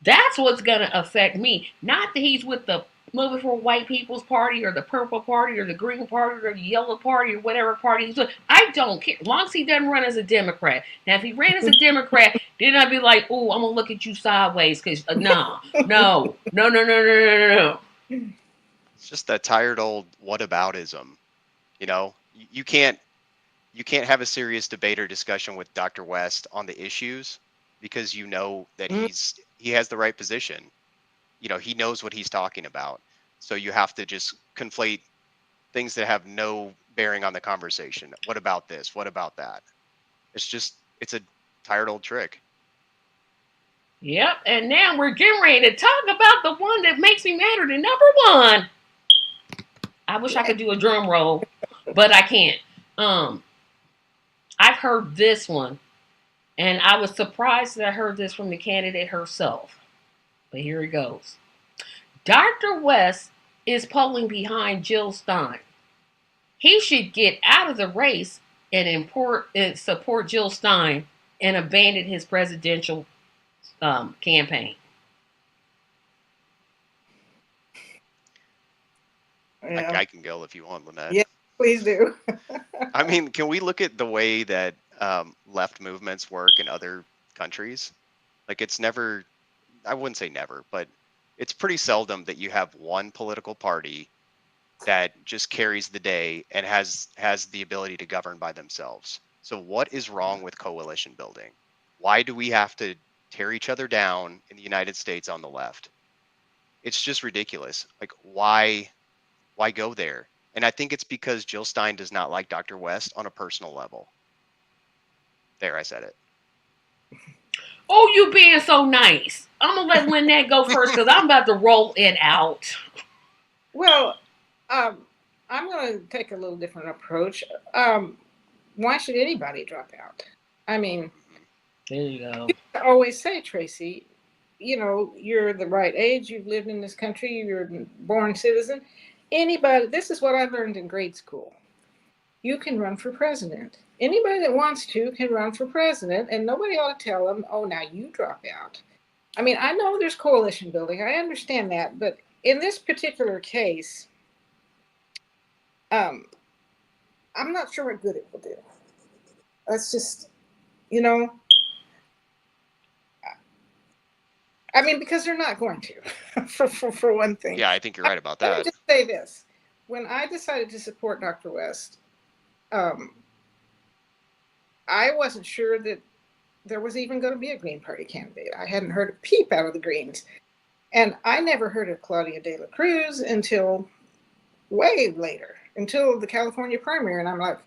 That's what's going to affect me. Not that he's with the moving for white people's party or the purple party or the green party or the yellow party or whatever party he's with. I don't care. As long as he doesn't run as a Democrat. Now, if he ran as a Democrat, then I'd be like, oh, I'm going to look at you sideways because no, no, no, no, no, no, no, no, no. It's just that tired old whataboutism. You know, you can't have a serious debate or discussion with Dr. West on the issues because you know that Mm. he has the right position. He knows what he's talking about. So you have to just conflate things that have no bearing on the conversation. What about this? What about that? It's a tired old trick. Yep, and now we're getting ready to talk about the one that makes me madder than number one. I wish I could do a drum roll, but I can't. I've heard this one, and I was surprised that I heard this from the candidate herself. But here it goes. Dr. West is polling behind Jill Stein. He should get out of the race and support Jill Stein and abandon his presidential campaign. Yeah. I can go if you want, Lynette. Yeah, please do. I mean, can we look at the way that left movements work in other countries? Like, it's never, I wouldn't say never, but it's pretty seldom that you have one political party that just carries the day and has the ability to govern by themselves. So what is wrong with coalition building? Why do we have to tear each other down in the United States on the left? It's just ridiculous. Like, why go there? And I think it's because Jill Stein does not like Dr. West on a personal level. There, I said it. Oh, you being so nice. I'm going to let Lynette go first because I'm about to roll it out. Well, I'm going to take a little different approach. Why should anybody drop out? I mean, there you go. I always say, Tracy, you know, you're the right age. You've lived in this country. You're a born citizen. Anybody, this is what I learned in grade school. You can run for president. Anybody that wants to can run for president, and nobody ought to tell them, oh, now you drop out. I mean, I know there's coalition building. I understand that. But in this particular case, I'm not sure what good it will do. That's just, you know, I mean, because they're not going to, for one thing. Yeah, I think you're right about that. Let me just say this. When I decided to support Dr. West, I wasn't sure that there was even going to be a Green Party candidate. I hadn't heard a peep out of the Greens. And I never heard of Claudia de la Cruz until way later, until the California primary. And I'm like,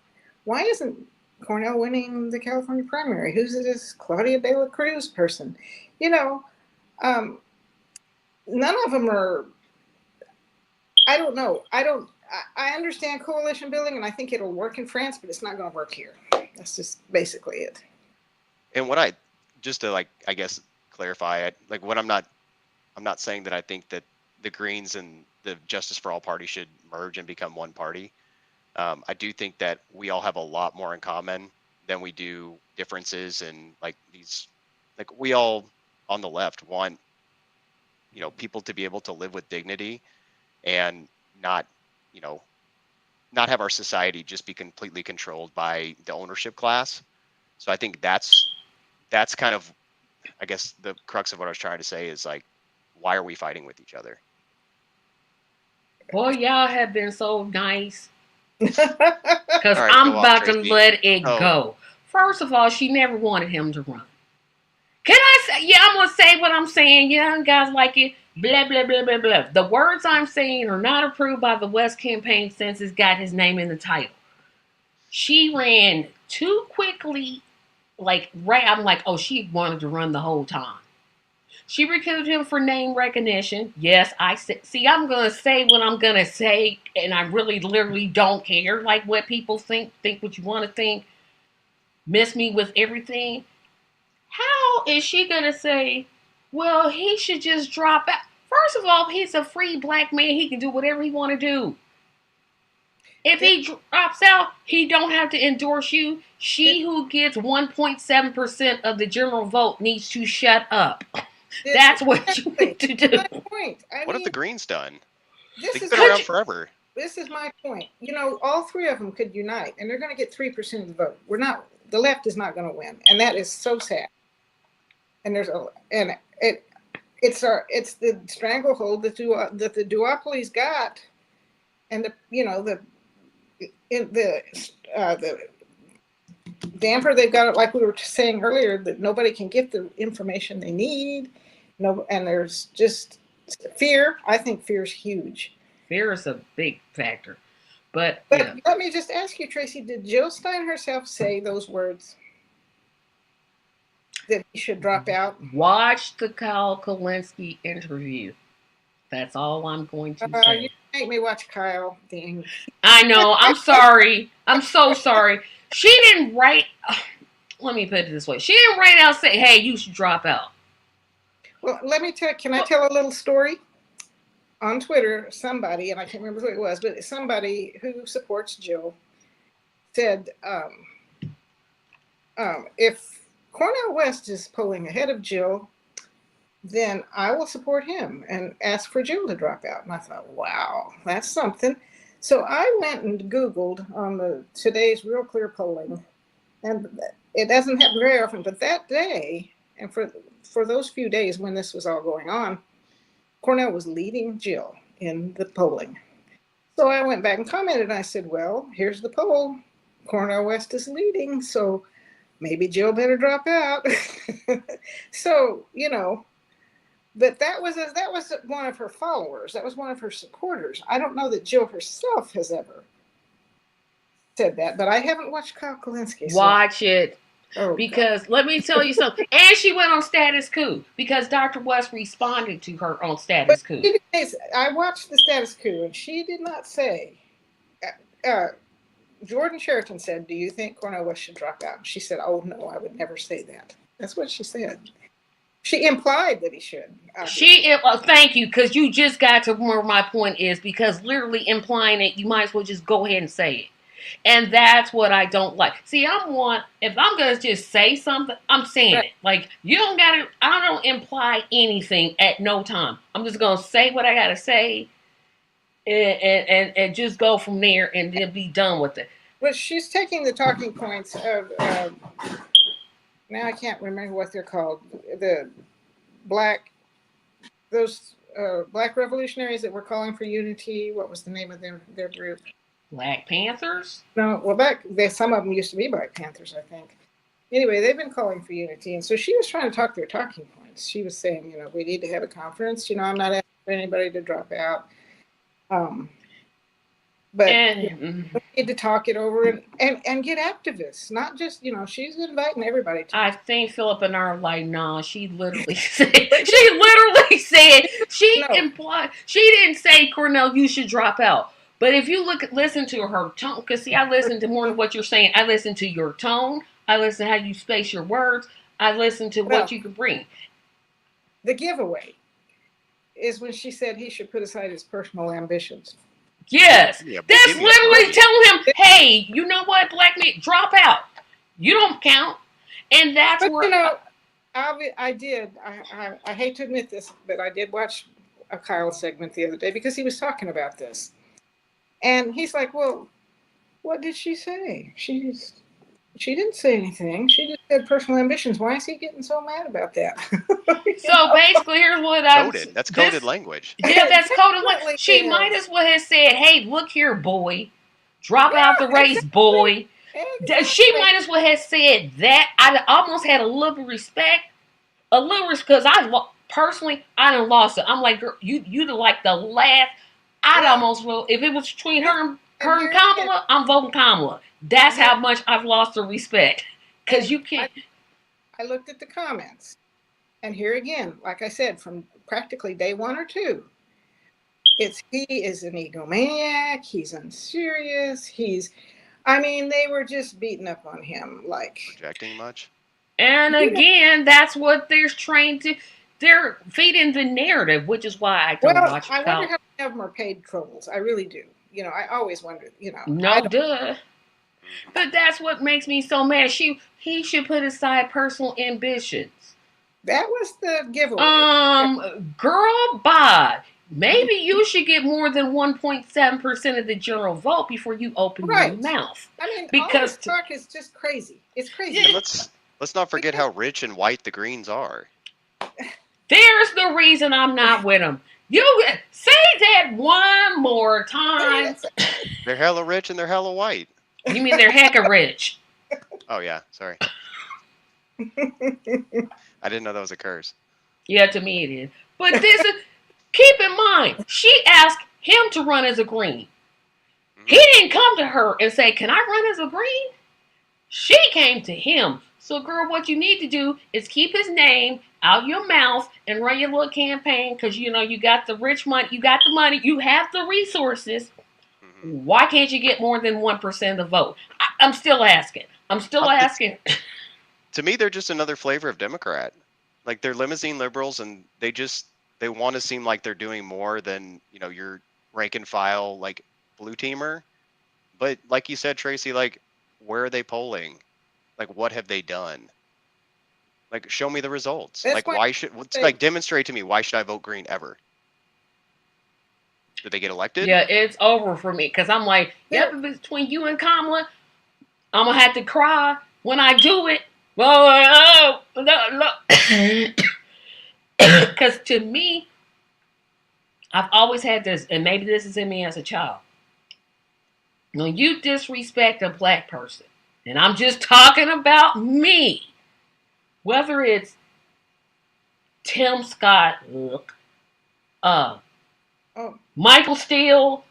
why isn't Cornel winning the California primary? Who's this Claudia de la Cruz person? You know, none of them are, I don't know. I understand coalition building, and I think it'll work in France, but it's not going to work here. That's just basically it. And what just to, like, I guess, clarify, what I'm not saying that I think that the Greens and the Justice for All party should merge and become one party. I do think that we all have a lot more in common than we do differences, and we all on the left want, you know, people to be able to live with dignity and not have our society just be completely controlled by the ownership class. So I think that's kind of, I guess, the crux of what I was trying to say is, like, why are we fighting with each other? Boy, y'all have been so nice. Because right, I'm about to Tracy. let it go. First of all, she never wanted him to run. Can I say? Yeah, I'm going to say what I'm saying. Young guys like it. Blah, blah, blah, blah, blah. The words I'm saying are not approved by the West campaign since it's got his name in the title. She ran too quickly. I'm like, oh, she wanted to run the whole time. She recruited him for name recognition. Yes, I see. I'm gonna say what I'm gonna say, and I really, literally don't care. Like what people think. Think what you want to think. Miss me with everything. How is she gonna say? Well, he should just drop out. First of all, he's a free black man. He can do whatever he want to do. If he drops out, he don't have to endorse you. She who gets 1.7% of the general vote needs to shut up. That's what you need to do. Point. What have the Greens done? They've been around forever. This is my point. You know, all three of them could unite, and they're going to get 3% of the vote. The left is not going to win, and that is so sad. And it's the stranglehold that the duopolies got, and the damper they've got it, like we were saying earlier, that nobody can get the information they need. No, and there's just fear. I think fear is huge. Fear is a big factor. But But let me just ask you, Tracy, did Jill Stein herself say those words? That he should drop out? watch the Kyle Kalinske interview. That's all I'm going to say. You make me watch Kyle. Dang. I know. I'm sorry. I'm so sorry. She didn't write. Let me put it this way. She didn't write out say, "Hey, you should drop out." Well, let me tell. Can I tell a little story? On Twitter, somebody, and I can't remember who it was, but somebody who supports Jill said, if Cornel West is polling ahead of Jill, then I will support him and ask for Jill to drop out. And I thought, wow, that's something. So I went and Googled on the today's Real Clear polling, and it doesn't happen very often, but that day, and for those few days when this was all going on, Cornel was leading Jill in the polling. So I went back and commented, and I said, well, here's the poll. Cornel West is leading, so maybe Jill better drop out. So, but that was one of her followers. That was one of her supporters. I don't know that Jill herself has ever said that, but I haven't watched Kyle Kalinske. So. Watch it. Oh, because let me tell you something. And she went on Status Coup because Dr. West responded to her on Status Coup. I watched the Status Coup, and she did not say. Jordan Sheraton said, "Do you think Cornel West should drop out?" She said, "Oh no, I would never say that." That's what she said. She implied that he should. Thank you, because you just got to where my point is. Because literally implying it, you might as well just go ahead and say it. And that's what I don't like. See, if I'm going to just say something, I'm saying it. Like, you don't got to, I don't imply anything at no time. I'm just going to say what I got to say and just go from there and then be done with it. Well, she's taking the talking points of, now I can't remember what they're called, those black revolutionaries that were calling for unity. What was the name of their group? Black Panthers? No, well, some of them used to be Black Panthers, I think. Anyway, they've been calling for unity, and so she was trying to talk their talking points. She was saying, we need to have a conference. I'm not asking for anybody to drop out, but we need to talk it over and get activists, not just she's inviting everybody to. I think Philip and I are like, nah. She literally said implied. She didn't say, Cornel, you should drop out. But if you listen to her tone, because see, I listen to more than what you're saying. I listen to your tone. I listen to how you space your words. I listen to what you can bring. The giveaway is when she said he should put aside his personal ambitions. Yes. Yeah, that's literally telling him, hey, you know what, black man, drop out. You don't count. And that's where... I did. I hate to admit this, but I did watch a Kyle segment the other day because he was talking about this. And he's like, well, what did she say? She didn't say anything. She just said personal ambitions. Why is he getting so mad about that? So basically, here's what That's coded language. Yeah, that's coded language. She might as well have said, hey, look here, boy. Drop out the race, exactly. Boy. Exactly. She might as well have said that. I almost had a little respect. Because personally, I done lost it. I'm like, girl, you like the last... I'd almost vote if it was between her and Kamala. I'm voting Kamala. That's how much I've lost the respect. Because you can't. I looked at the comments, and here again, like I said, from practically day 1 or 2, he is an egomaniac. He's unserious. They were just beating up on him, like projecting much. And again, that's what they're trained to. They're feeding the narrative, which is why I don't watch. I wonder how many of them are paid trolls. I really do. I always wonder. No, duh. But that's what makes me so mad. He should put aside personal ambitions. That was the giveaway. Girl, bye. Maybe you should get more than 1.7% of the general vote before you open your mouth. Because all this talk is just crazy. It's crazy. Yeah, let's not forget how rich and white the Greens are. There's the reason I'm not with them. You say that one more time. They're hella rich and they're hella white. You mean they're hecka rich? Oh yeah, sorry. I didn't know that was a curse. Yeah, to me it is. But keep in mind, she asked him to run as a Green. He didn't come to her and say, "Can I run as a Green?" She came to him. So, girl, what you need to do is keep his name out your mouth and run your little campaign because you got the rich money, you got the money, you have the resources. Mm-hmm. Why can't you get more than 1% of the vote? I'm still asking. I'm still asking. To me, they're just another flavor of Democrat. Like they're limousine liberals, and they want to seem like they're doing more than your rank and file like blue teamer. But like you said, Tracy, like where are they polling? Like what have they done? Like show me the results. That's Like why why should I say, like demonstrate to me why should I vote Green ever? Did they get elected? Yeah, it's over for me because I'm like, yep, there, if it's between you and Kamala, I'm going to have to cry when I do it. Oh, no. Because to me, I've always had this, and maybe this is in me as a child. When you disrespect a black person, and I'm just talking about me, whether it's Tim Scott, uh, oh, Michael Steele,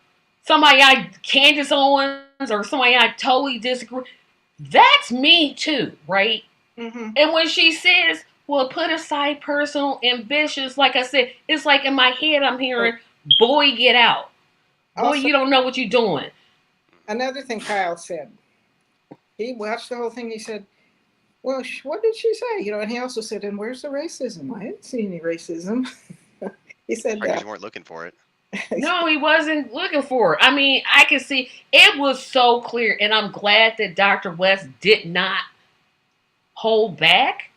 Candace Owens, or somebody I totally disagree, that's me too, right? mm-hmm. And when she says, well, put aside personal ambitions, like I said, it's like in my head I'm Oh, hearing, boy, get out. Boy, also, you don't know what you're doing. another thing Kyle said, he watched the whole thing. He said, well, what did she say? And he also said, and where's the racism? I didn't see any racism. He said, Probably because you weren't looking for it. No, he wasn't looking for it. I mean, I can see it was so clear, and I'm glad that Dr. West did not hold back.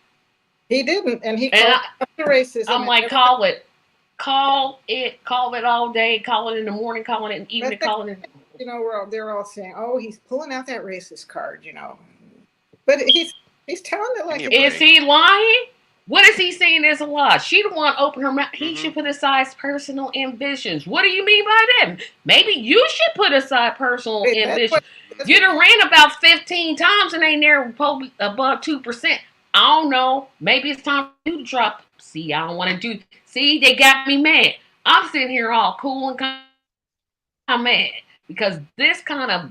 he didn't. And he And called out the racism. I'm And like, everybody, call it all day, call it in the morning, call it in the but evening, call it in. they're all saying, oh, he's pulling out that racist card. But he's telling it Give me like a it. Is break. he lying? What is he saying is a lie? She the one open her mouth. He Mm-hmm. should put aside personal ambitions. What do you mean by that? Maybe you should put aside personal That's ambition. what. That's You what. done ran about 15 times and ain't never above 2%. I don't know. Maybe it's time for you to drop. See, I don't want to do. See, they got me mad. I'm sitting here all cool and kind of mad because this kind of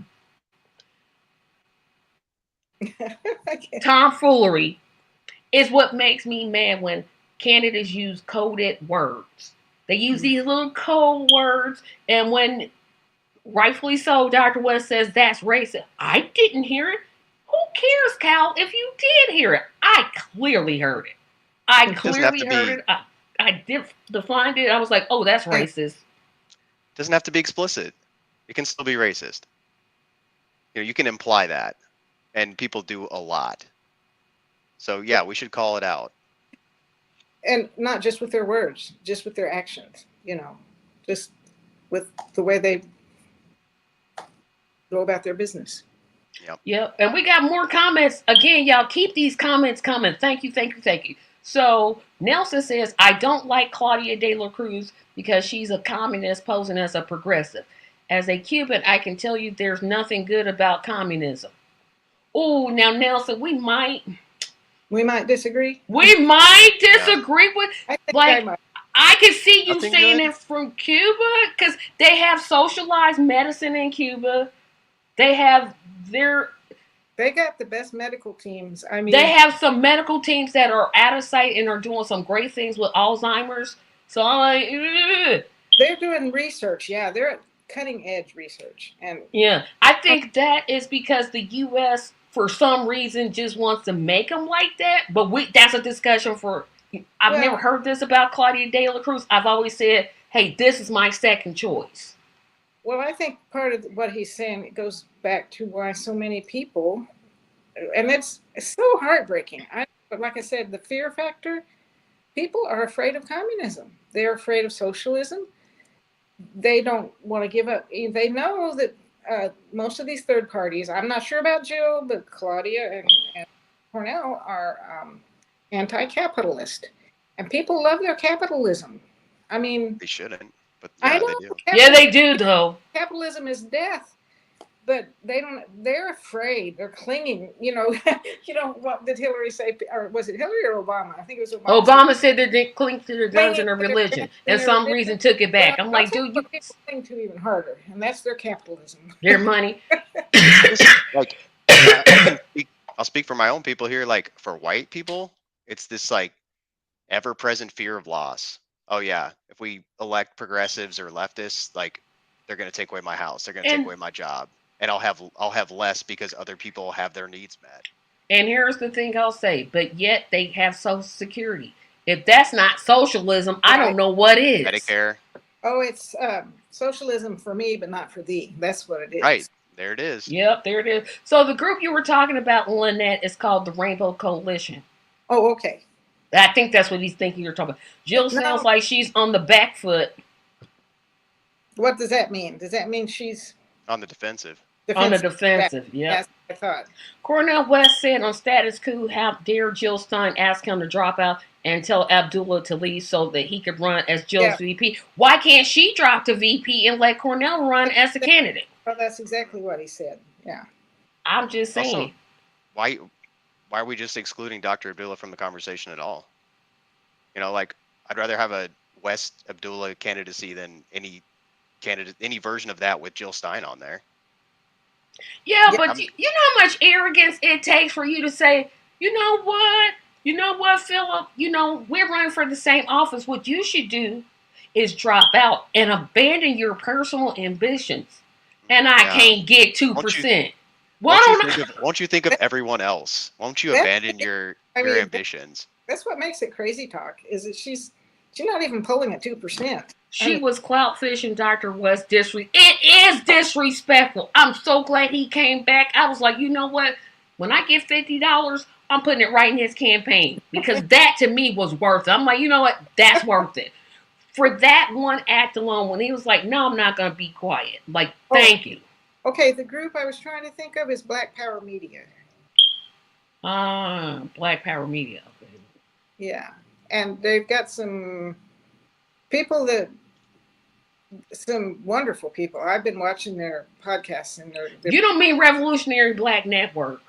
Okay. tomfoolery is what makes me mad when candidates use coded words. They use these little code words, and when rightfully so, Dr. West says that's racist. I didn't hear it. Who cares, Cal, if you did hear it? I clearly heard it. I It doesn't have clearly to heard be it. I defined it. I was like, oh, that's racist. doesn't have to be explicit. It can still be racist. You can imply that, and people do a lot. So yeah, we should call it out. And not just with their words, just with their actions. Just with the way they go about their business. Yep. Yep. And we got more comments. Again, y'all keep these comments coming. Thank you, thank you, thank you. So Nelson says, I don't like Claudia de la Cruz because she's a communist posing as a progressive. As a Cuban, I can tell you there's nothing good about communism. Oh, now Nelson, We might disagree. Yeah. disagree with I think I like might. I can see you Nothing saying good. it from Cuba because they have socialized medicine in Cuba. They have their They got the best medical teams. I They mean, have some medical teams that are out of sight and are doing some great things with Alzheimer's. So I'm like, ugh. they're doing research. Yeah, they're at cutting edge research. And Yeah, I think that is because the U.S. for some reason just wants to make them like that. But that's a discussion for. I've never well, heard this about Claudia de la Cruz. I've always said, hey, this is my second choice. I think part of what he's saying it goes back to why so many people, and it's so heartbreaking. But like I said, the fear factor. People are afraid of communism. They're afraid of socialism. They don't want to give up. They know that most of these third parties, I'm not sure about Jill, but Claudia and Cornell are anti capitalist. And people love their capitalism. I mean, They shouldn't, but I yeah, they know do. Yeah, capitalism, they do though. capitalism is death. but they don't. They're afraid. They're clinging. What did Hillary say? Or was it Hillary or Obama? I think it was Obama. Said, Obama said they cling to their guns clinging and their to their religion, guns and and their some religion. reason took it Well, back. I'm I'll like, tell you dude, you what people cling to even harder, and that's their capitalism. their money. Just like I can speak. I'll speak for my own people here. Like for white people, it's this like ever-present fear of loss. Oh yeah, if we elect progressives or leftists, like they're going to take away my house, they're going to take And away my job, and I'll have less because other people have their needs met. and here's the thing I'll say, but yet they have Social Security. If that's not socialism, I don't Right. know what is. Medicare, Oh, it's socialism for me, but not for thee. That's what it right is. there it is. Yep, there it is. So the group you were talking about, Lynette, is called the Rainbow Coalition. Oh, okay. I think that's what he's thinking you're talking about. Jill sounds No, like she's on the back foot. what does that mean? Does that mean she's On the defensive. On the defensive? defensive, yep. That's what I thought. Cornel West said on Status Quo, how dare Jill Stein ask him to drop out and tell Abdullah to leave so that he could run as Jill's Yeah. VP. Why can't she drop to VP and let Cornel run as the candidate? Well, that's exactly what he said. Yeah. I'm just saying. Also, why are we just excluding Dr. Abdullah from the conversation at all? Like I'd rather have a West Abdullah candidacy than any version of that with Jill Stein on there. Yeah, Yeah. but you know how much arrogance it takes for you to say, you know what? You know what, Philip? We're running for the same office. What you should do is drop out and abandon your personal ambitions. And I Yeah. can't get 2%. Well, I don't know. Won't you think of everyone else? Won't you That's- abandon your ambitions? That's what makes it crazy talk. Is that she's not even pulling at 2%. She was clout fishing Dr. West. It is disrespectful. I'm so glad he came back. I was like, you know what? When I get $50, I'm putting it right in his campaign because that to me was worth it. I'm like, you know what? That's worth it. For that one act alone, when he was like, no, I'm not going to be quiet. Like, thank you. Okay, the group I was trying to think of is Black Power Media. Black Power Media. Okay. Yeah. And they've got some people some wonderful people. I've been watching their podcasts and their You don't mean Revolutionary Black Network?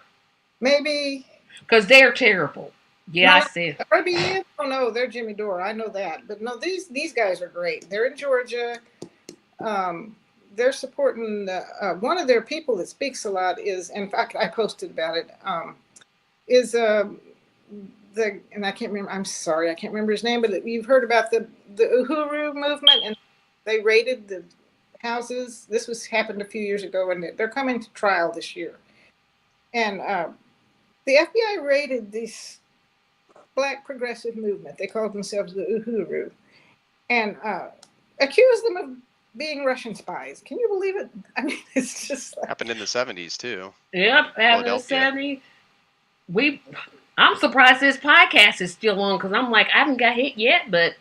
maybe Because they're terrible. Yeah, No, I said. RBN? Oh no, they're Jimmy Dore. I know that. But no, these guys are great. They're in Georgia. They're supporting one of their people that speaks a lot is, in fact, I posted about it. Is and I can't remember. I'm sorry, I can't remember his name. But you've heard about the Uhuru movement, and they raided the houses. This happened a few years ago, and they're coming to trial this year. And the FBI raided this Black progressive movement. They called themselves the Uhuru, and accused them of being Russian spies. Can you believe it? I mean, it's just like, Happened in the 70s too. Yep, happened in the 70s. I'm surprised this podcast is still on because I'm like, I haven't got hit yet, but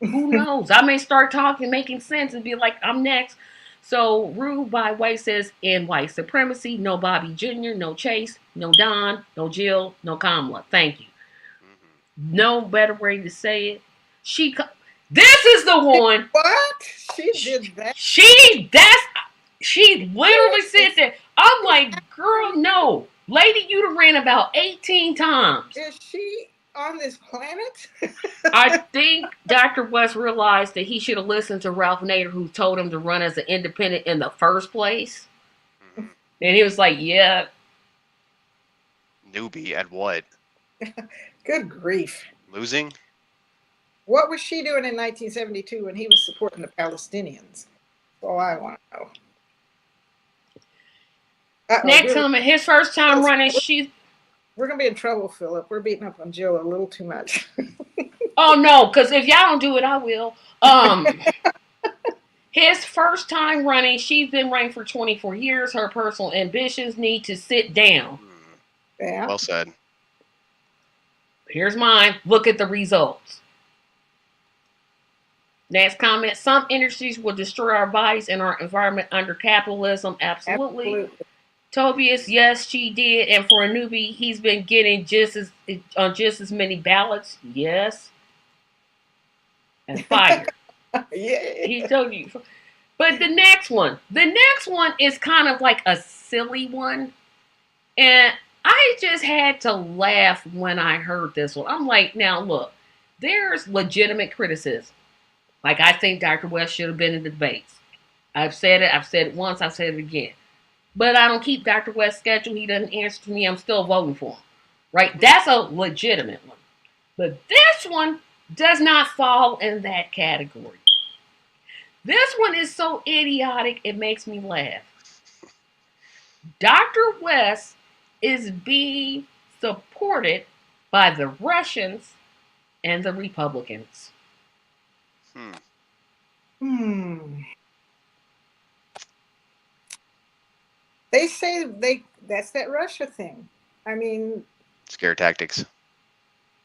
who knows? I may start talking, making sense, and be like, I'm next. So, Rue by Way says, in white supremacy, no Bobby Jr., no Chase, no Don, no Jill, no Kamala. Thank you. Mm-hmm. No better way to say it. This is the one. What? She did that? She literally said that. I'm like, girl, no. Lady, you done ran about 18 times. Is she on this planet? I think Dr. West realized that he should have listened to Ralph Nader, who told him to run as an independent in the first place. Mm-hmm. And he was like, yeah. Newbie at what? Good grief. Losing? What was she doing in 1972 when he was supporting the Palestinians? That's all I want to know. Next time, his first time running, we're going to be in trouble, Philip. We're beating up on Jill a little too much. Oh, no, because if y'all don't do it, I will. His first time running, she's been running for 24 years. Her personal ambitions need to sit down. Yeah. Well said. Here's mine. Look at the results. Next comment. Some industries will destroy our bodies and our environment under capitalism. Absolutely. Tobias, yes, she did. And for a newbie, he's been getting just as many ballots. Yes. And fired. Yeah. He told you. But the next one is kind of like a silly one. And I just had to laugh when I heard this one. I'm like, now look, there's legitimate criticism. Like, I think Dr. West should have been in the debates. I've said it once, I've said it again. But I don't keep Dr. West's schedule. He doesn't answer to me. I'm still voting for him. Right? That's a legitimate one. But this one does not fall in that category. This one is so idiotic, it makes me laugh. Dr. West is being supported by the Russians and the Republicans. They say that's that Russia thing. I mean, scare tactics.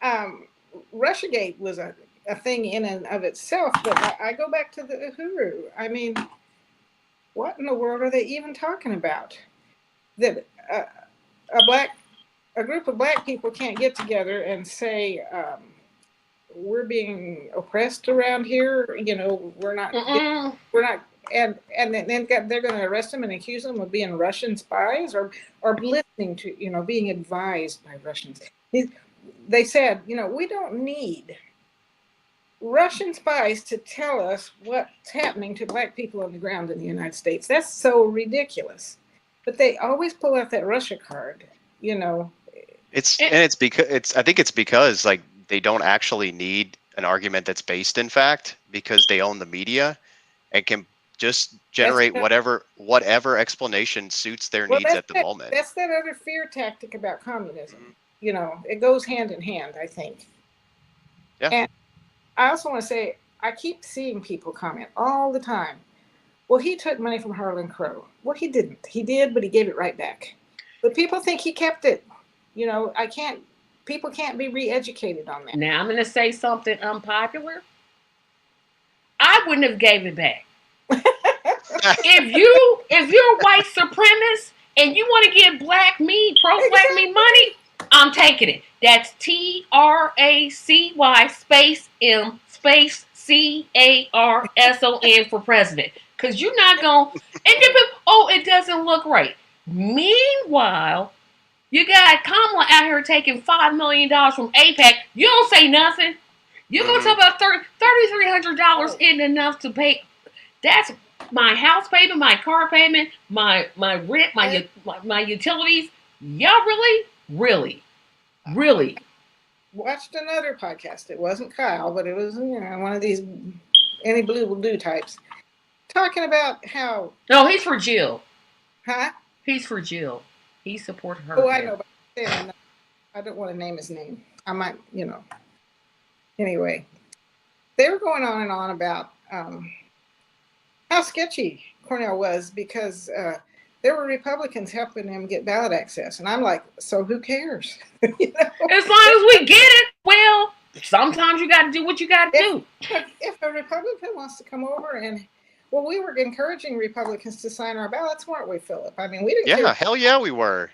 Russiagate was a thing in and of itself, but I go back to the Uhuru. I mean, what in the world are they even talking about? That a group of black people can't get together and say, we're being oppressed around here. You know, we're not, and then they're going to arrest them and accuse them of being Russian spies or listening to, you know, being advised by Russians. They said, you know, we don't need Russian spies to tell us what's happening to black people on the ground in the United States. That's so ridiculous. But they always pull out that Russia card, you know. It's because I think it's because like they don't actually need an argument that's based in fact, because they own the media and can just generate whatever explanation suits their needs at the moment. That's that other fear tactic about communism. You know, it goes hand in hand, I think. Yeah. And I also want to say, I keep seeing people comment all the time, well, he took money from Harlan Crow. Well, he didn't. He did, but he gave it right back. But people think he kept it. You know, people can't be re-educated on that. Now I'm going to say something unpopular. I wouldn't have gave it back. if you're a white supremacist and you want to give black me, pro-black me money, I'm taking it. That's TRACY space M space CARSON for president. Because you're not going to, it doesn't look right. Meanwhile, you got Kamala out here taking $5 million from APAC. You don't say nothing. You're going to talk about $3,300 isn't enough to pay. That's my house payment, my car payment, my rent, my utilities. Y'all really watched another podcast. It wasn't Kyle, but it was, you know, one of these any blue will do types talking about how. No, he's for Jill. Huh? He's for Jill. He supported her. Oh, I know. But I don't want to name his name. I might, you know. Anyway, they were going on and on about how sketchy Cornel was because there were Republicans helping him get ballot access. And I'm like, so who cares? You know? As long as we get it, well, sometimes you got to do what you got to do. If a Republican wants to come over and, well, we were encouraging Republicans to sign our ballots, weren't we, Philip? I mean, we didn't. Yeah, hell yeah, we were.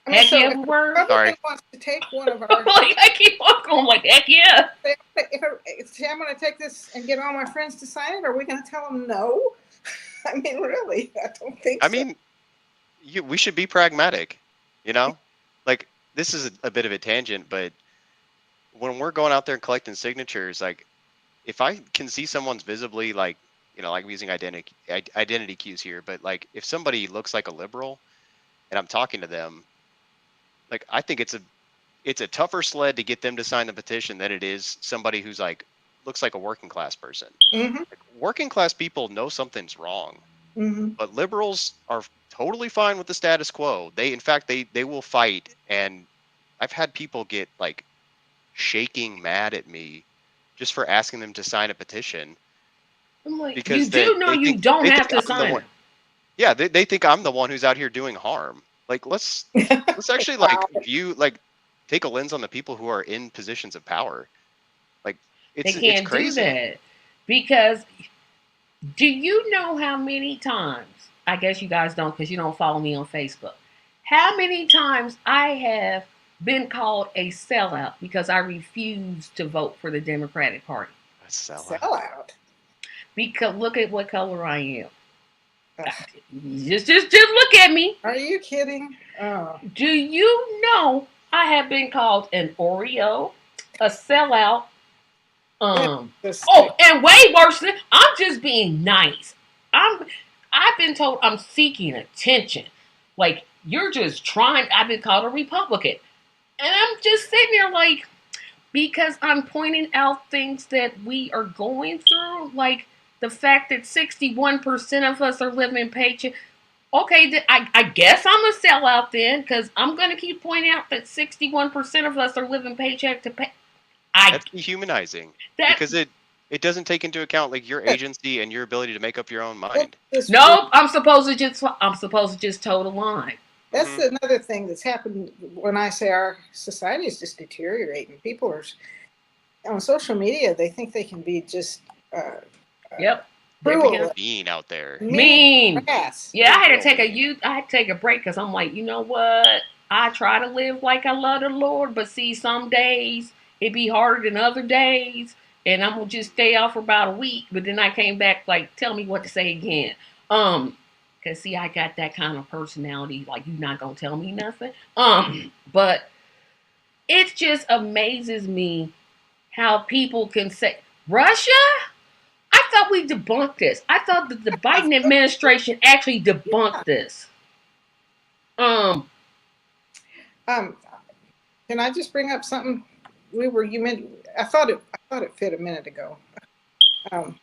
I mean, so if a Republican wants to take one of our. I keep on going like, heck yeah. If I'm going to take this and get all my friends to sign it, are we going to tell them no? I mean, really, I don't think so. I mean, we should be pragmatic, you know? Like, this is a bit of a tangent, but when we're going out there and collecting signatures, like, if I can see someone's visibly, like, you know, like I'm using identity cues here, but like if somebody looks like a liberal and I'm talking to them, like I think it's a tougher sled to get them to sign the petition than it is somebody who's like looks like a working class person. Mm-hmm. Like, working class people know something's wrong, mm-hmm. but liberals are totally fine with the status quo. In fact, they will fight. And I've had people get like shaking mad at me just for asking them to sign a petition. I'm like, because you don't have to sign it. Yeah, they think I'm the one who's out here doing harm. Like let's actually like take a lens on the people who are in positions of power. Like it's crazy. Do that because do you know how many times? I guess you guys don't because you don't follow me on Facebook. How many times I have been called a sellout because I refused to vote for the Democratic Party? A sellout. Sellout. Because look at what color I am. Ugh. Just look at me. Are you kidding? Oh, Do you know I have been called an Oreo, a sellout, that's um, disgusting. oh, and way worse than I'm just being nice. I'm I've been told I'm seeking attention. Like you're just trying. I've been called a Republican, and I'm just sitting there like because I'm pointing out things that we are going through, like the fact that 61% of us are living paycheck. Okay, I guess I'm a sellout then, because I'm going to keep pointing out that 61% of us are living paycheck to pay. I That's dehumanizing that because it doesn't take into account like your agency and your ability to make up your own What mind. this really, Nope. I'm supposed to just toe the line. that's Hmm. another thing that's happened when I say our society is just deteriorating. People are on social media, they think they can be just uh, Yep. They cruel, begin Being out there. mean, mean. crass. Yeah, They're I had to real take a mean. youth. I had to take a break because I'm like, you know what? I try to live like I love the Lord, but see, some days it be harder than other days, and I'm gonna just stay off for about a week. But then I came back like, tell me what to say again. Cause see, I got that kind of personality. Like, you're not gonna tell me nothing. But it just amazes me how people can say Russia. I thought we debunked this. I thought that the Biden administration actually debunked this. Um, Um, can I just bring up something? You meant I thought it fit a minute ago. Um,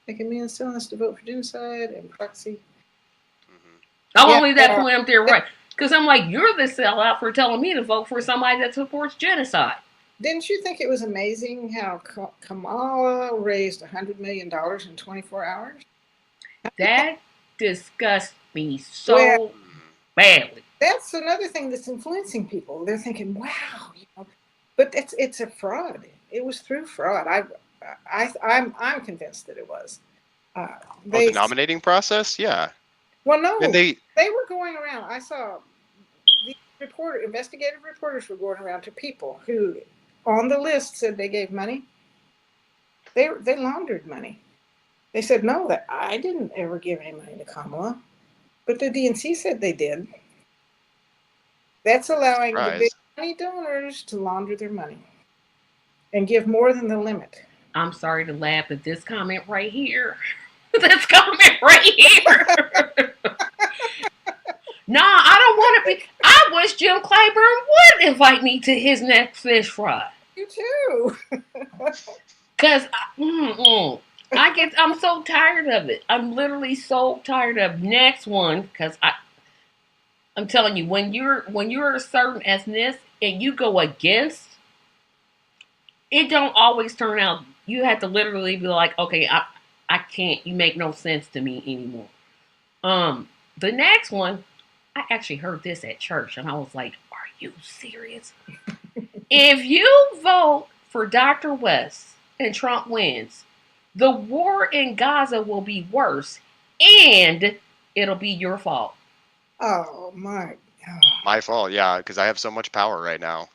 making me and telling us to vote for genocide and proxy. Hmm. I'll Yeah, only that point up there right. Because I'm like, you're the sellout for telling me to vote for somebody that supports genocide. didn't you think it was amazing how Kamala raised $100 million in 24 hours? That disgusts me Well, so badly. that's another thing that's influencing people. They're thinking, "Wow," but it's a fraud. It was through fraud. I'm convinced that it was. Uh, Oh, the they nominating process? Yeah. well, And no, they they were going around. I saw the investigative reporters were going around to people who, on the list, said they gave money. They laundered money. They said no, that I didn't ever give any money to Kamala, but the DNC said they did. That's allowing the big surprise. money donors to launder their money and give more than the limit. I'm sorry to laugh at this comment right here. This comment right here. Nah, I don't want to be. I wish Jim Clyburn would invite me to his next fish fry. You too. Cause I'm so tired of it. I'm literally so tired of next one. Cause I'm telling you, when you're a certain ethnicity and you go against, it don't always turn out. You have to literally be like, okay, I can't. You make no sense to me anymore. Um, the next one, I actually heard this at church, and I was like, are you serious? If you vote for Dr. West and Trump wins, the war in Gaza will be worse, and it'll be your fault. Oh my. My fault, yeah, because I have so much power right now.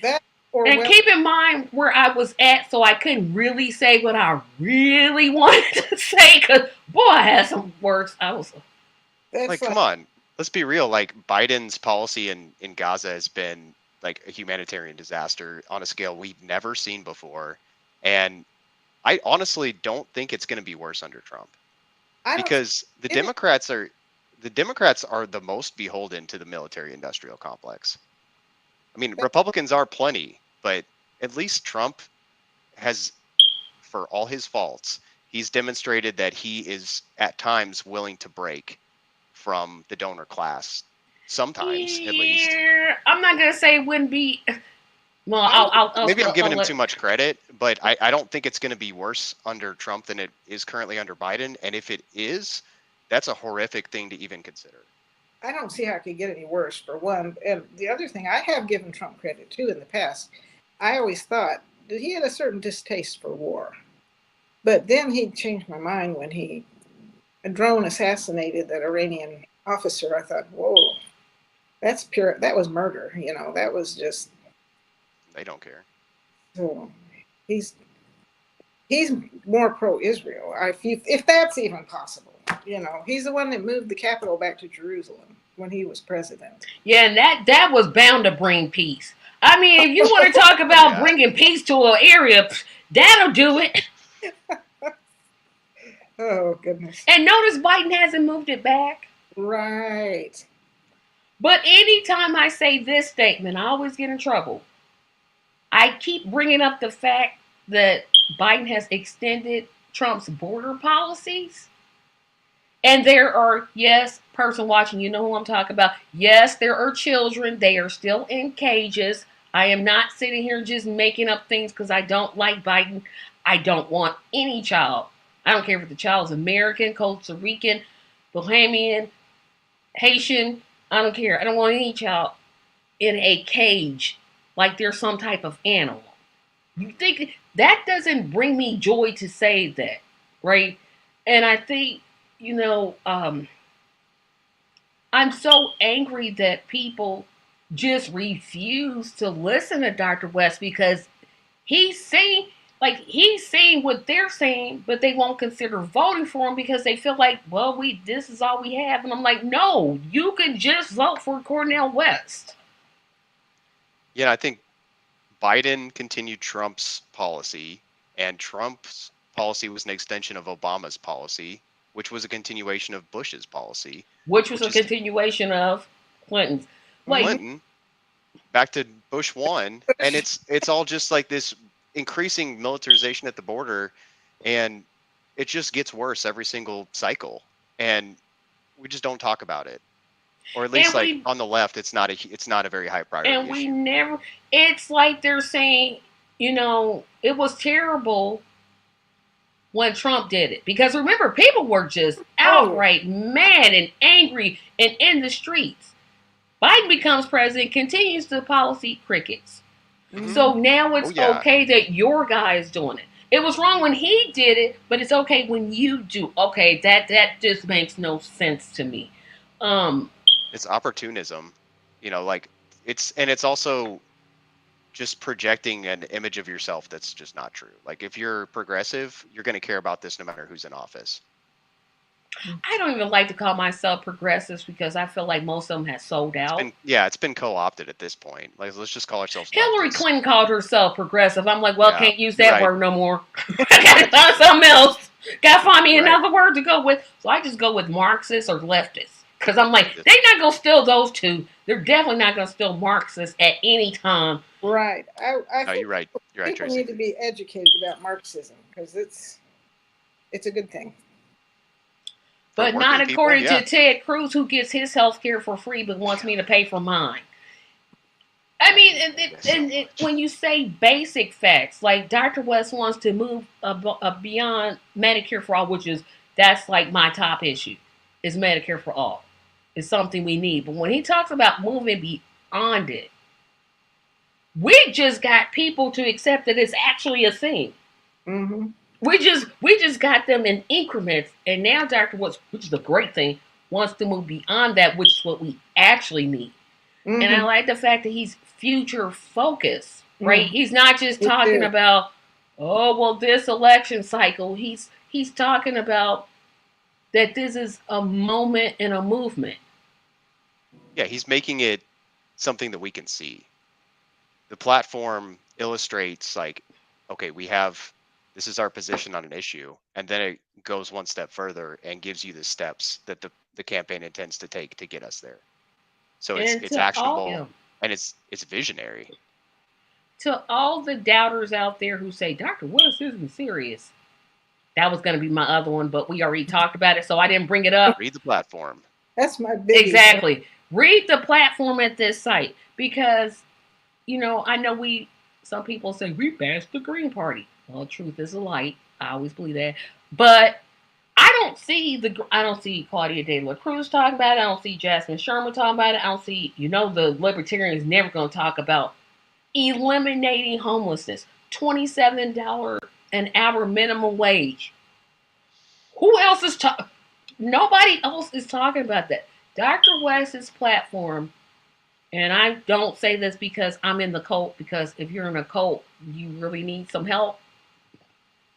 That or And well, keep in mind where I was at, so I couldn't really say what I really wanted to say. Cause boy, I had some words. I was that's Like, like come on. Let's be real. Like Biden's policy in Gaza has been like a humanitarian disaster on a scale we've never seen before. And I honestly don't think it's going to be worse under Trump I don't because it. the Democrats are the most beholden to the military industrial complex. I mean, That, Republicans are plenty, but at least Trump has, for all his faults, he's demonstrated that he is at times willing to break from the donor class. Sometimes, at least. yeah. I'm not gonna say it wouldn't be. Well, I don't. Maybe I'm giving I'll him let. too much credit, but I don't think it's going to be worse under Trump than it is currently under Biden. And if it is, that's a horrific thing to even consider. I don't see how it could get any worse. For one, and the other thing, I have given Trump credit too in the past. I always thought that he had a certain distaste for war, but then he changed my mind when he a drone assassinated that Iranian officer. I thought, whoa, that's pure. That was murder. That was just. They don't care. So he's he's more pro-Israel. If that's even possible. You know, he's the one that moved the capital back to Jerusalem when he was president. Yeah, and that was bound to bring peace. I mean, if you want to talk about Yeah. bringing peace to an area, that'll do it. Oh, goodness. And notice Biden hasn't moved it back. Right. But anytime I say this statement, I always get in trouble. I keep bringing up the fact that Biden has extended Trump's border policies. And there are, yes, person watching, you know who I'm talking about. Yes, there are children. They are still in cages. I am not sitting here just making up things because I don't like Biden. I don't want any child. I don't care if the child is American, Costa Rican, Bahamian, Haitian. I don't care. I don't want any child in a cage like they're some type of animal. You think that doesn't bring me joy to say that, right? And I think, you know, I'm so angry that people just refuse to listen to Dr. West because he's saying what they're saying, but they won't consider voting for him because they feel like, well, this is all we have. And I'm like, no, you can just vote for Cornel West. Yeah, I think Biden continued Trump's policy, and Trump's policy was an extension of Obama's policy, which was a continuation of Bush's policy, Which was which a is continuation of Clinton's. Like, Clinton back to Bush 1, and it's all just like this increasing militarization at the border, and it just gets worse every single cycle, and we just don't talk about it, or at least and like we on the left, it's not a very high priority issue. never, it's like they're saying, you know, it was terrible when Trump did it. Because remember, people were just outright mad and angry and in the streets. Biden becomes president, continues the policy crickets. Mhm. So now it's yeah. okay that your guy is doing it. It was wrong when he did it, but it's okay when you do. Okay, that just makes no sense to me. It's opportunism, like it's also just projecting an image of yourself that's just not true. Like if you're progressive, you're going to care about this no matter who's in office. I don't even like to call myself progressives because I feel like most of them have sold out. It's been co-opted at this point. Like let's just call ourselves Hillary leftists. Clinton called herself progressive. I'm like, well, Yeah, can't use that right. word no more. I gotta find something else. Gotta find me Right. another word to go with. So I just go with Marxist or leftist. Because I'm like, they're not gonna steal those two. They're definitely not gonna steal Marxists at any time. Right. I think you're right. You're right, people Tracy. need to be educated about Marxism because it's a good thing. But For not working people, according yeah. to Ted Cruz, who gets his health care for free but wants me to pay for mine. I mean, when you say basic facts, like Dr. West wants to move beyond Medicare for all, that's like my top issue, is Medicare for all. It's something we need. But when he talks about moving beyond it, we just got people to accept that it's actually a thing. Mm-hmm. We just got them in increments, and now Dr. West, which is a great thing, wants to move beyond that, which is what we actually need. Mm-hmm. And I like the fact that he's future focused, right? He's not just talking about, oh, well, this election cycle. He's talking about that this is a moment and a movement. Yeah, he's making it something that we can see. The platform illustrates like, okay, this is our position on an issue, and then it goes one step further and gives you the steps that the campaign intends to take to get us there. So it's actionable and it's visionary. To all the doubters out there who say Dr. West isn't serious, that was going to be my other one, but we already talked about it, so I didn't bring it up. Read the platform. That's my big exactly. Read the platform at this site because, I know some people say we bashed the Green Party. Well, truth is a light. I always believe that, but I don't see Claudia De La Cruz talking about it. I don't see Jasmine Sherman talking about it. I don't see, the libertarians never going to talk about eliminating homelessness, $27 an hour minimum wage. Who else is talking? Nobody else is talking about that. Dr. West's platform, and I don't say this because I'm in the cult, because if you're in a cult, you really need some help.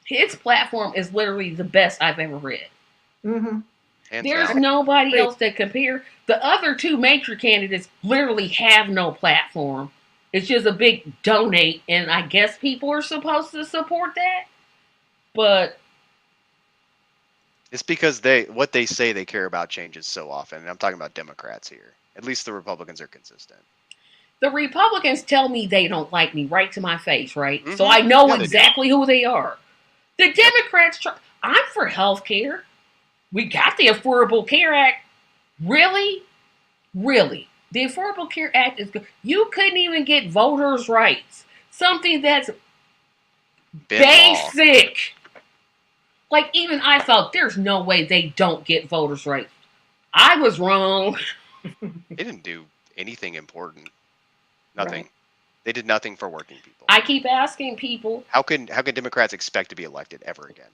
His platform is literally the best I've ever read. Mm-hmm. Hands There's down. nobody Great. else that compare. The other two major candidates literally have no platform. It's just a big donate, and I guess people are supposed to support that. But It's because what they say they care about changes so often. And I'm talking about Democrats here. At least the Republicans are consistent. the Republicans tell me they don't like me right to my face, right? So Mm-hmm. I know Yeah, they do. exactly who they are. The Yep. Democrats, I'm for health care. We got the Affordable Care Act. Really? Really? The Affordable Care Act is good. You couldn't even get voters' rights. Something that's Been law. basic. Like, even I thought there's no way they don't get voters' rights. I was wrong. They didn't do anything important. Nothing. Right. They did nothing for working people. I keep asking people, How can Democrats expect to be elected ever again?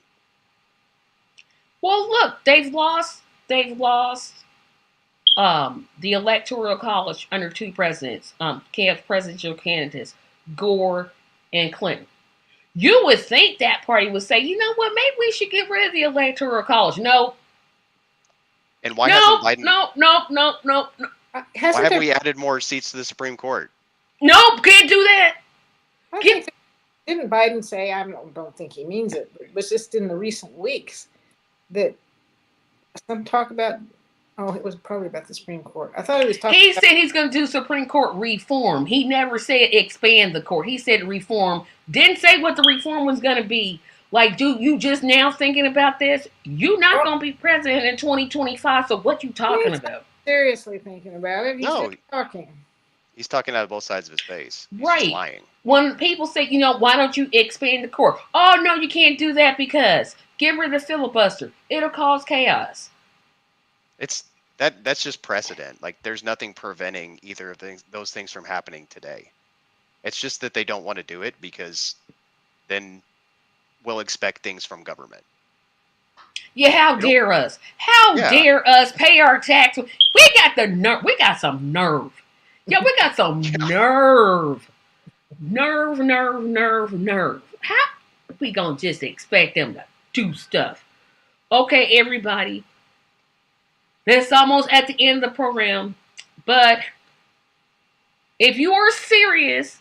well, look, they've lost the electoral college under two presidents, presidential candidates, Gore and Clinton. You would think that party would say, you know what, maybe we should get rid of the electoral college. No, And why no, hasn't Biden? no, no, no, no, no. Why Hasn't have there? we added more seats to the Supreme Court? Nope, can't do that. I Get, think didn't Biden say? Don't think he means it, but it was just in the recent weeks that some talk about. Oh, it was probably about the Supreme Court. I thought he was talking. he About, said he's going to do Supreme Court reform. He never said expand the court. He said reform. Didn't say what the reform was going to be. Like, dude, you just now thinking about this? You not oh, going to be president in 2025. So what you talking he's about? seriously thinking about it. He's No, just talking. he's talking out of both sides of his face. He's just Right. lying. When people say, why don't you expand the court? Oh no, you can't do that because get rid of the filibuster. It'll cause chaos. It's that's just precedent. Like there's nothing preventing either of those things from happening today. It's just that they don't want to do it because then we'll expect things from government. Yeah, how They don't- dare us? How Yeah. dare us pay our tax? We got the nerve. We got some nerve. Yeah, we got some nerve. Nerve, nerve, nerve, nerve. How we gonna just expect them to do stuff? Okay, everybody. It's almost at the end of the program. But if you are serious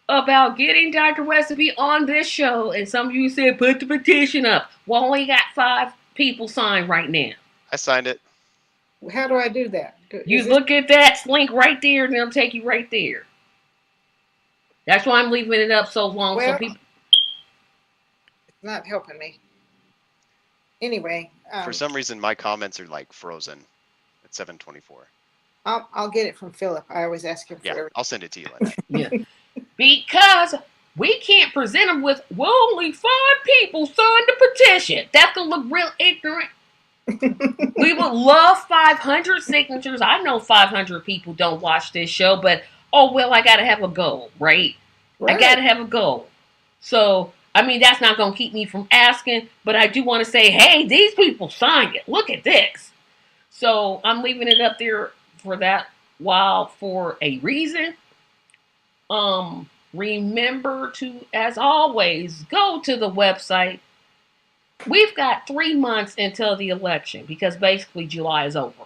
about getting Dr. West to be on this show, and some of you said put the petition up, well, only got 5 people signed right now. I signed it. How do I do that? You look at that link right there, and it'll take you right there. That's why I'm leaving it up so long, well, so people. It's not helping me. Anyway, For some reason, my comments are like frozen at 7:24. I'll get it from Philip. I always ask him for Yeah, everything. I'll send it to you, Lynette. Yeah. Because we can't present them with, well, only 5 people signed the petition. That's going to look real ignorant. We would love 500 signatures. I know 500 people don't watch this show, but oh, well, I got to have a goal, right? Right. I got to have a goal. So, I mean, that's not going to keep me from asking, but I do want to say, hey, these people signed it. Look at this. So, I'm leaving it up there for that while for a reason. Remember to, as always, go to the website. We've got 3 months until the election because basically July is over.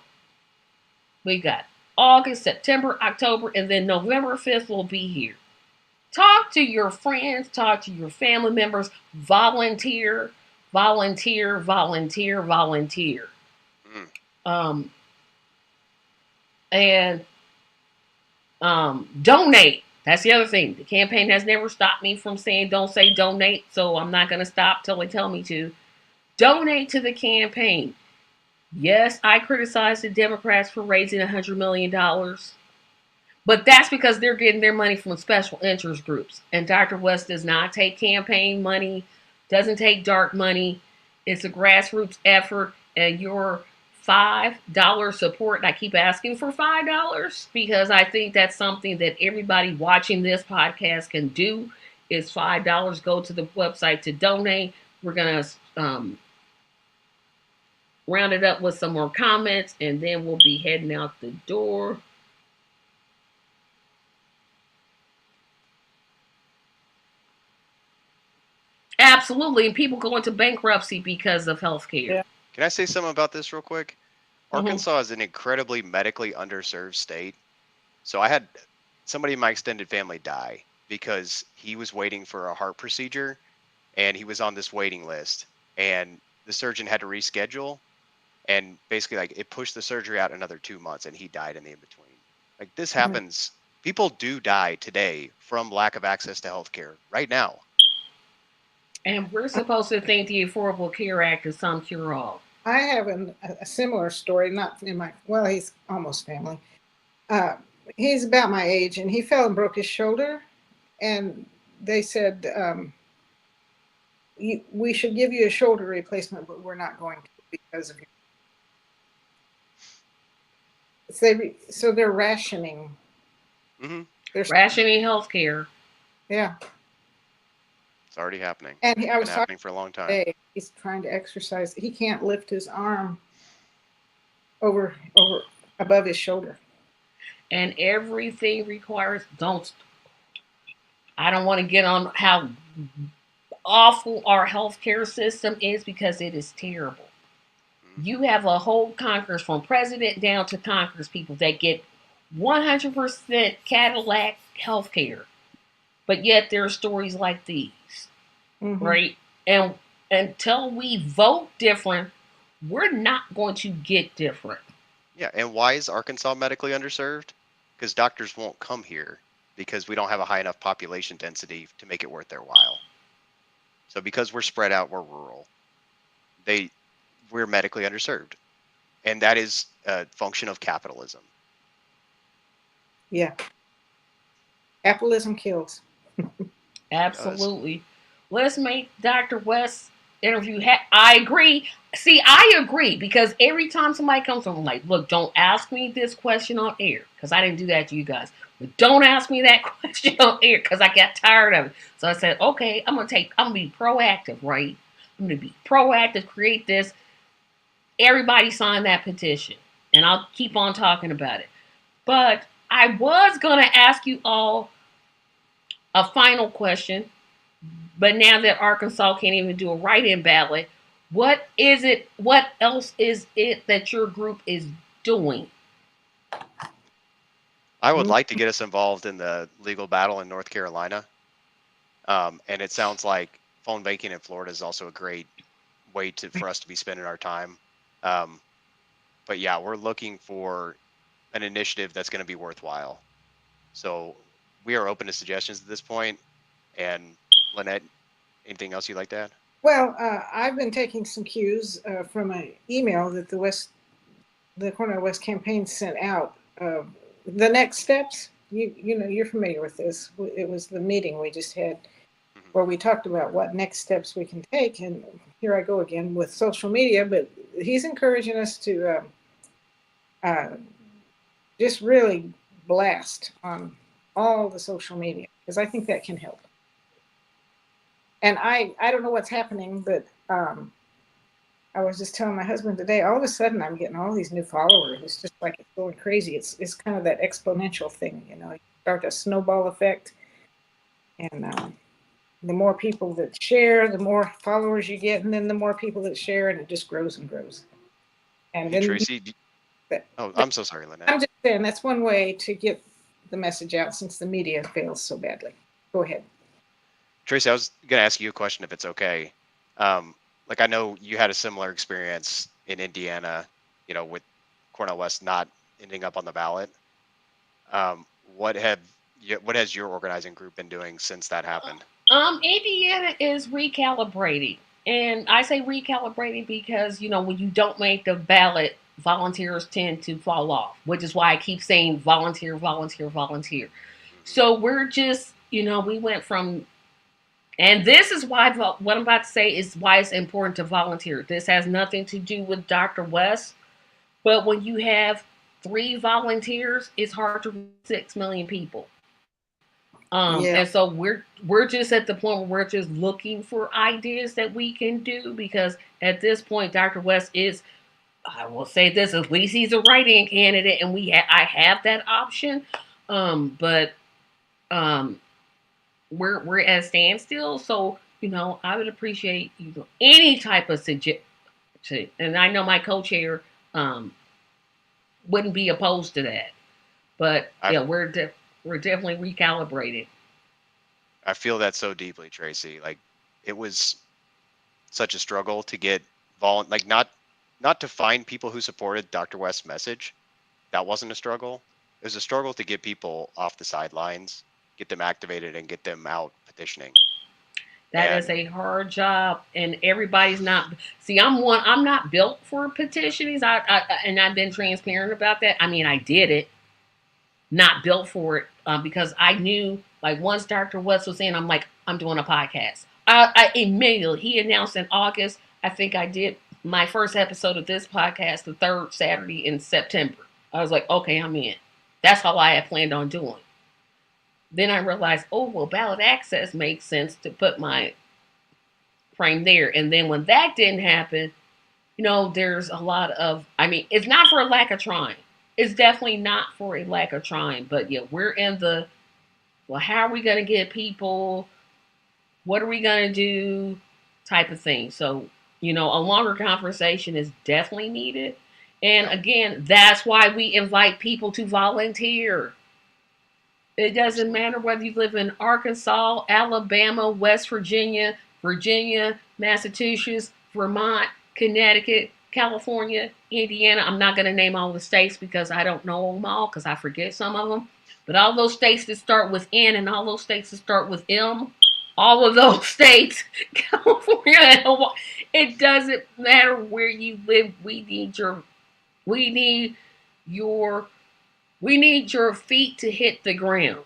We've got August, September, October, and then November 5th will be here. Talk to your friends, talk to your family members, volunteer, volunteer, volunteer, volunteer. And donate. That's the other thing. The campaign has never stopped me from saying don't say donate, so I'm not going to stop till they tell me to. Donate to the campaign. Yes, I criticize the Democrats for raising $100 million, but that's because they're getting their money from special interest groups. And Dr. West does not take campaign money, doesn't take dark money. It's a grassroots effort, and your $5 support, and I keep asking for $5 because I think that's something that everybody watching this podcast can do, is $5. Go to the website to donate. We're going to round it up with some more comments, and then we'll be heading out the door. Absolutely, and people go into bankruptcy because of healthcare. Yeah. Can I say something about this real quick? Arkansas is an incredibly medically underserved state. So I had somebody in my extended family die because he was waiting for a heart procedure and he was on this waiting list, and the surgeon had to reschedule, and basically like it pushed the surgery out another 2 months and he died in the in between. Like this happens. People do die today from lack of access to healthcare right now. And we're supposed to think the Affordable Care Act is some cure all. I have a similar story, not in my, well, he's almost family. He's about my age, and he fell and broke his shoulder. And they said, we should give you a shoulder replacement, but we're not going to because of your. So they're rationing. Mm-hmm. They're rationing healthcare. Yeah. It's already happening. And I was been happening for a long time. today, he's trying to exercise. He can't lift his arm over above his shoulder. And everything requires, I don't want to get on how awful our healthcare system is because it is terrible. You have a whole Congress from president down to Congress people that get 100% Cadillac healthcare. But yet there are stories like these, right? And until we vote different, we're not going to get different. Yeah, and why is Arkansas medically underserved? Because doctors won't come here because we don't have a high enough population density to make it worth their while. So because we're spread out, we're rural. We're medically underserved, and that is a function of capitalism. Yeah, capitalism kills. Absolutely. Let's make Dr. West's interview. I agree. See, I agree because every time somebody comes on, I'm like, look, don't ask me this question on air because I didn't do that to you guys. But don't ask me that question on air because I got tired of it. So I said, okay, I'm gonna be proactive, right? I'm gonna be proactive, create this. Everybody sign that petition, and I'll keep on talking about it. But I was gonna ask you all a final question. But now that Arkansas can't even do a write-in ballot, what else is it that your group is doing? I would like to get us involved in the legal battle in North Carolina. And it sounds like phone banking in Florida is also a great way for us to be spending our time. But yeah, we're looking for an initiative that's going to be worthwhile. So we are open to suggestions at this point. And Lynette, anything else you'd like to add? Well, I've been taking some cues from an email that the Cornel West campaign sent out. The next steps, you know, you're familiar with this. It was the meeting we just had where we talked about what next steps we can take. And here I go again with social media, but he's encouraging us to just really blast on all the social media because I think that can help. And I don't know what's happening, but I was just telling my husband today, all of a sudden I'm getting all these new followers. It's just like it's going crazy. It's kind of that exponential thing, you know, you start a snowball effect. And the more people that share, the more followers you get, and then the more people that share, and it just grows and grows. And Hey, then Tracy, I'm so sorry, Lynette. I'm just saying that's one way to get the message out since the media fails so badly. Go ahead. Tracy, I was going to ask you a question if it's okay. Like I know you had a similar experience in Indiana, you know, with Cornel West not ending up on the ballot. What has your organizing group been doing since that happened? Indiana is recalibrating. And I say recalibrating because, you know, when you don't make the ballot, volunteers tend to fall off, which is why I keep saying volunteer, volunteer, volunteer. So we're just, you know, we went from, and this is why what I'm about to say is why it's important to volunteer. This has nothing to do with Dr. West, but when you have 3 volunteers, it's hard to reach 6 million people. And so we're just at the point where we're just looking for ideas that we can do because at this point, Dr. West is, I will say this, at least he's a write-in candidate, and I have that option. But we're at a standstill, so you know I would appreciate any type of suggestion. And I know my co-chair wouldn't be opposed to that. But I yeah, we're definitely recalibrated. I feel that so deeply, Tracy. Like it was such a struggle to get like not to find people who supported Dr. West's message. That wasn't a struggle. It was a struggle to get people off the sidelines, get them activated, and get them out petitioning. That is And a hard job, and everybody's not. See, I'm one. I'm not built for petitionings. And I've been transparent about that. I mean, I did it, not built for it, because I knew, like, once Dr. West was in, I'm like, I'm doing a podcast. I immediately, he announced in August. I think I did my first episode of this podcast the third Saturday in September. I was like, okay, I'm in. That's how I had planned on doing. Then I realized, oh well, ballot access makes sense to put my frame there. And then when that didn't happen, there's a lot of, I mean, it's not for a lack of trying. It's definitely not for a lack of trying. But yeah, we're in the, well, how are we going to get people? What are we going to do? Type of thing. So, a longer conversation is definitely needed. And yeah, again, that's why we invite people to volunteer. It doesn't absolutely. matter whether you live in Arkansas, Alabama, West Virginia, Virginia, Massachusetts, Vermont, Connecticut, California, Indiana. I'm not going to name all the states because I don't know them all because I forget some of them. But all those states that start with N and all those states that start with M, all of those states, California and Hawaii, it doesn't matter where you live. We need your we need your feet to hit the ground.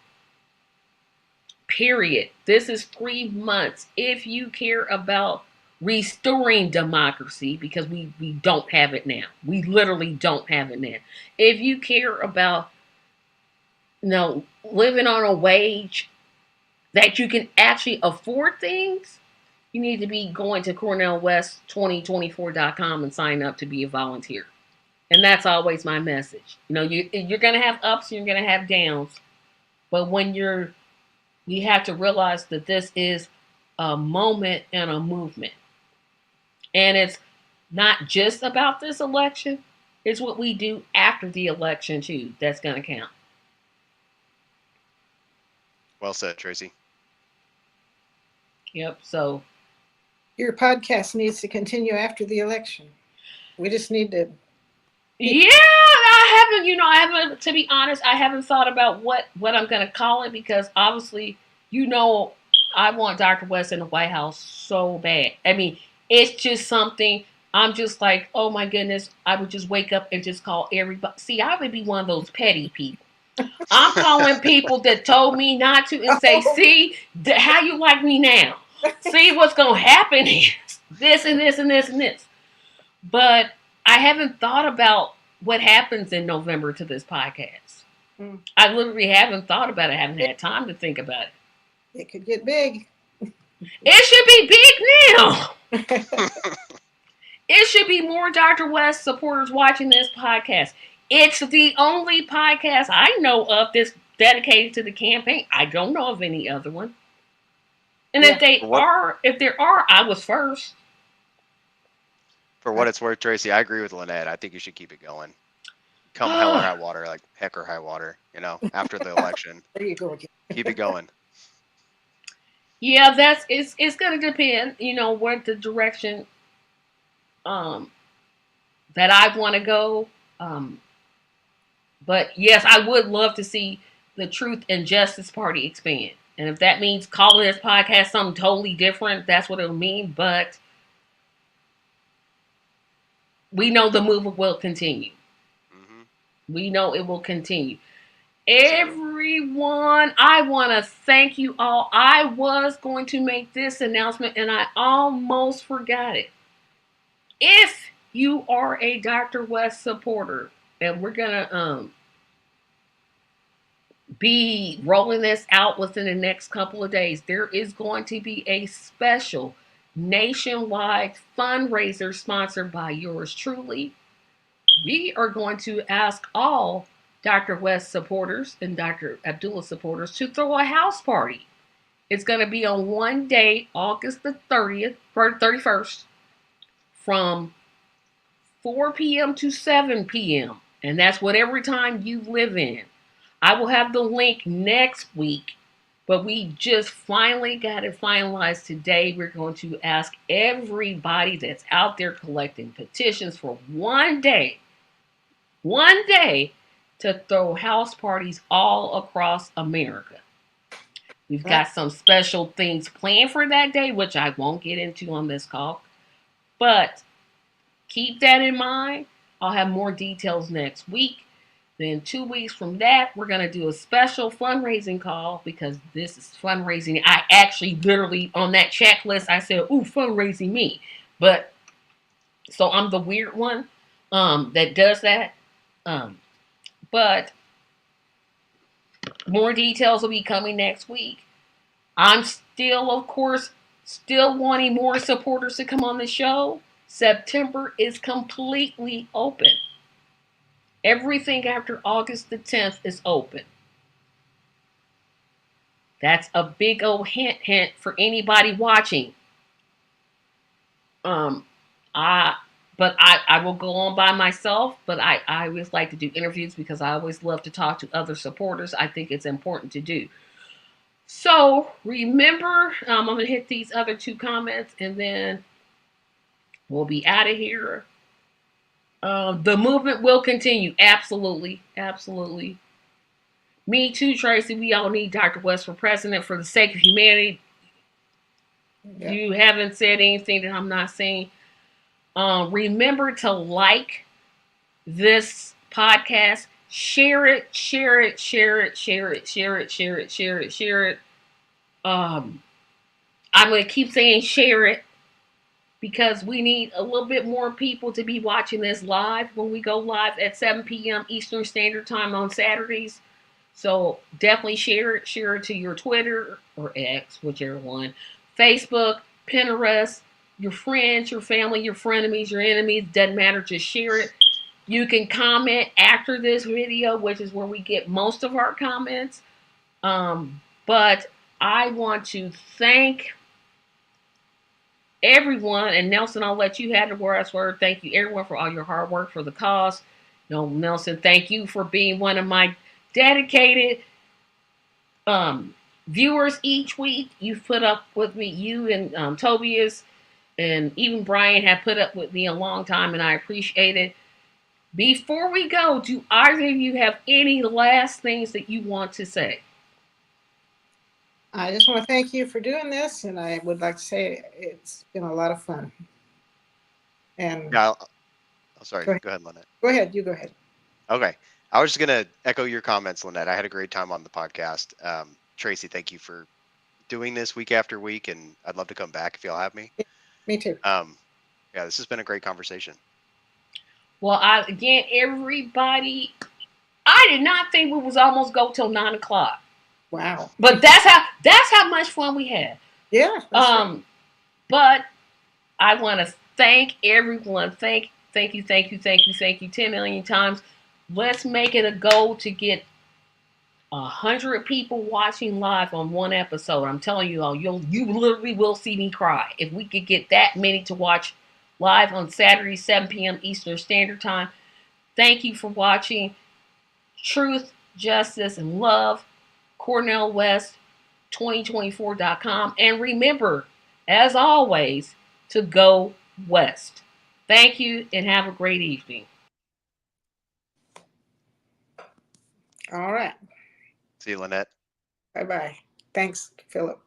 Period. This is 3 months. If you care about restoring democracy, because we don't have it now. We literally don't have it now. If you care about living on a wage that you can actually afford things, you need to be going to cornelwest2024.com and sign up to be a volunteer. And that's always my message. You're going to have ups and you're going to have downs. But when you have to realize that this is a moment and a movement. And it's not just about this election, it's what we do after the election, too, that's going to count. Well said, Tracy. Yep. So, Your podcast needs to continue after the election. We just need to. yeah, I haven't, to be honest, I haven't thought about what I'm going to call it because obviously, I want Dr. West in the White House so bad. I mean, it's just something. I'm just like, oh my goodness, I would just wake up and just call everybody. See, I would be one of those petty people. I'm calling people that told me not to and say, see, how you like me now? See, what's going to happen is this and this and this and this. But I haven't thought about what happens in November to this podcast. Mm. I literally haven't thought about it. I haven't had time to think about it. It could get big. It should be big now. It should be more Dr. West supporters watching this podcast. It's the only podcast I know of that's dedicated to the campaign. I don't know of any other one. And Yeah. if there are, I was first. For what it's worth, Tracy, I agree with Lynette. I think you should keep it going. Come hell or high water, like heck or high water, after the election. There you go again. Keep it going. Yeah, it's gonna depend, what the direction that I want to go. But yes, I would love to see the Truth and Justice Party expand. And if that means calling this podcast something totally different, that's what it'll mean. But we know the movement will continue. Mm-hmm. We know it will continue. Everyone, I want to thank you all. I was going to make this announcement and I almost forgot it. If you are a Dr. West supporter, and we're going to be rolling this out within the next couple of days, there is going to be a special nationwide fundraiser sponsored by yours truly. We are going to ask all Dr. West supporters and Dr. Abdullah supporters to throw a house party. It's going to be on one day, August the 31st, from 4 p.m. to 7 p.m. And that's whatever time you live in. I will have the link next week, but we just finally got it finalized today. We're going to ask everybody that's out there collecting petitions for one day, to throw house parties all across America. We've That, got some special things planned for that day, which I won't get into on this call. But keep that in mind. I'll have more details next week. Then 2 weeks from that, we're going to do a special fundraising call because this is fundraising. I actually literally on that checklist, I said, ooh, fundraising me. But so I'm the weird one that does that. Um, but more details will be coming next week. I'm still, of course, still wanting more supporters to come on the show. September is completely open. Everything after August the 10th is open. That's a big old hint for anybody watching. Um, I I will go on by myself, but I always like to do interviews because I always love to talk to other supporters. I think it's important to do. So remember, I'm gonna hit these other two comments and then we'll be out of here. The movement will continue. Absolutely, absolutely. Me too, Tracy. We all need Dr. West for president for the sake of humanity. yeah. You haven't said anything that I'm not saying. Remember to like this podcast. Share it, share it, share it, share it, share it, share it, share it, share it. Um, I'm gonna keep saying share it because we need a little bit more people to be watching this live when we go live at 7 p.m. Eastern Standard Time on Saturdays. So definitely share it to your Twitter or X, whichever one, Facebook, Pinterest, your friends, your family, your frenemies, your enemies, doesn't matter, just share it. You can comment after this video, which is where we get most of our comments. But I want to thank everyone, and Nelson, I'll let you have the last word. Thank you, everyone, for all your hard work for the cause. Nelson, thank you for being one of my dedicated viewers each week. You've put up with me, you and Tobias, and even Brian have put up with me a long time, and I appreciate it. Before we go, do either of you have any last things that you want to say? I just want to thank you for doing this, and I would like to say it's been a lot of fun. And Yeah, sorry. go ahead. Go ahead, Lynette. Go ahead. You go ahead. Okay. I was just going to echo your comments, Lynette. I had a great time on the podcast. Tracy, thank you for doing this week after week, and I'd love to come back if you'll have me. Me too. Yeah, this has been a great conversation. Well, again, everybody, I did not think we was almost go till 9 o'clock. Wow. But that's how much fun we had. Yeah. Right. But I want to thank everyone. Thank you, thank you, thank you, thank you 10 million times. Let's make it a goal to get 100 people watching live on one episode. I'm telling you all, you literally will see me cry. If we could get that many to watch live on Saturday, 7 p.m. Eastern Standard Time. Thank you for watching. Truth, Justice, and Love. Cornel West 2024.com. And remember, as always, to go west. Thank you and have a great evening. All right. See you, Lynette. Bye-bye. Thanks, Philip.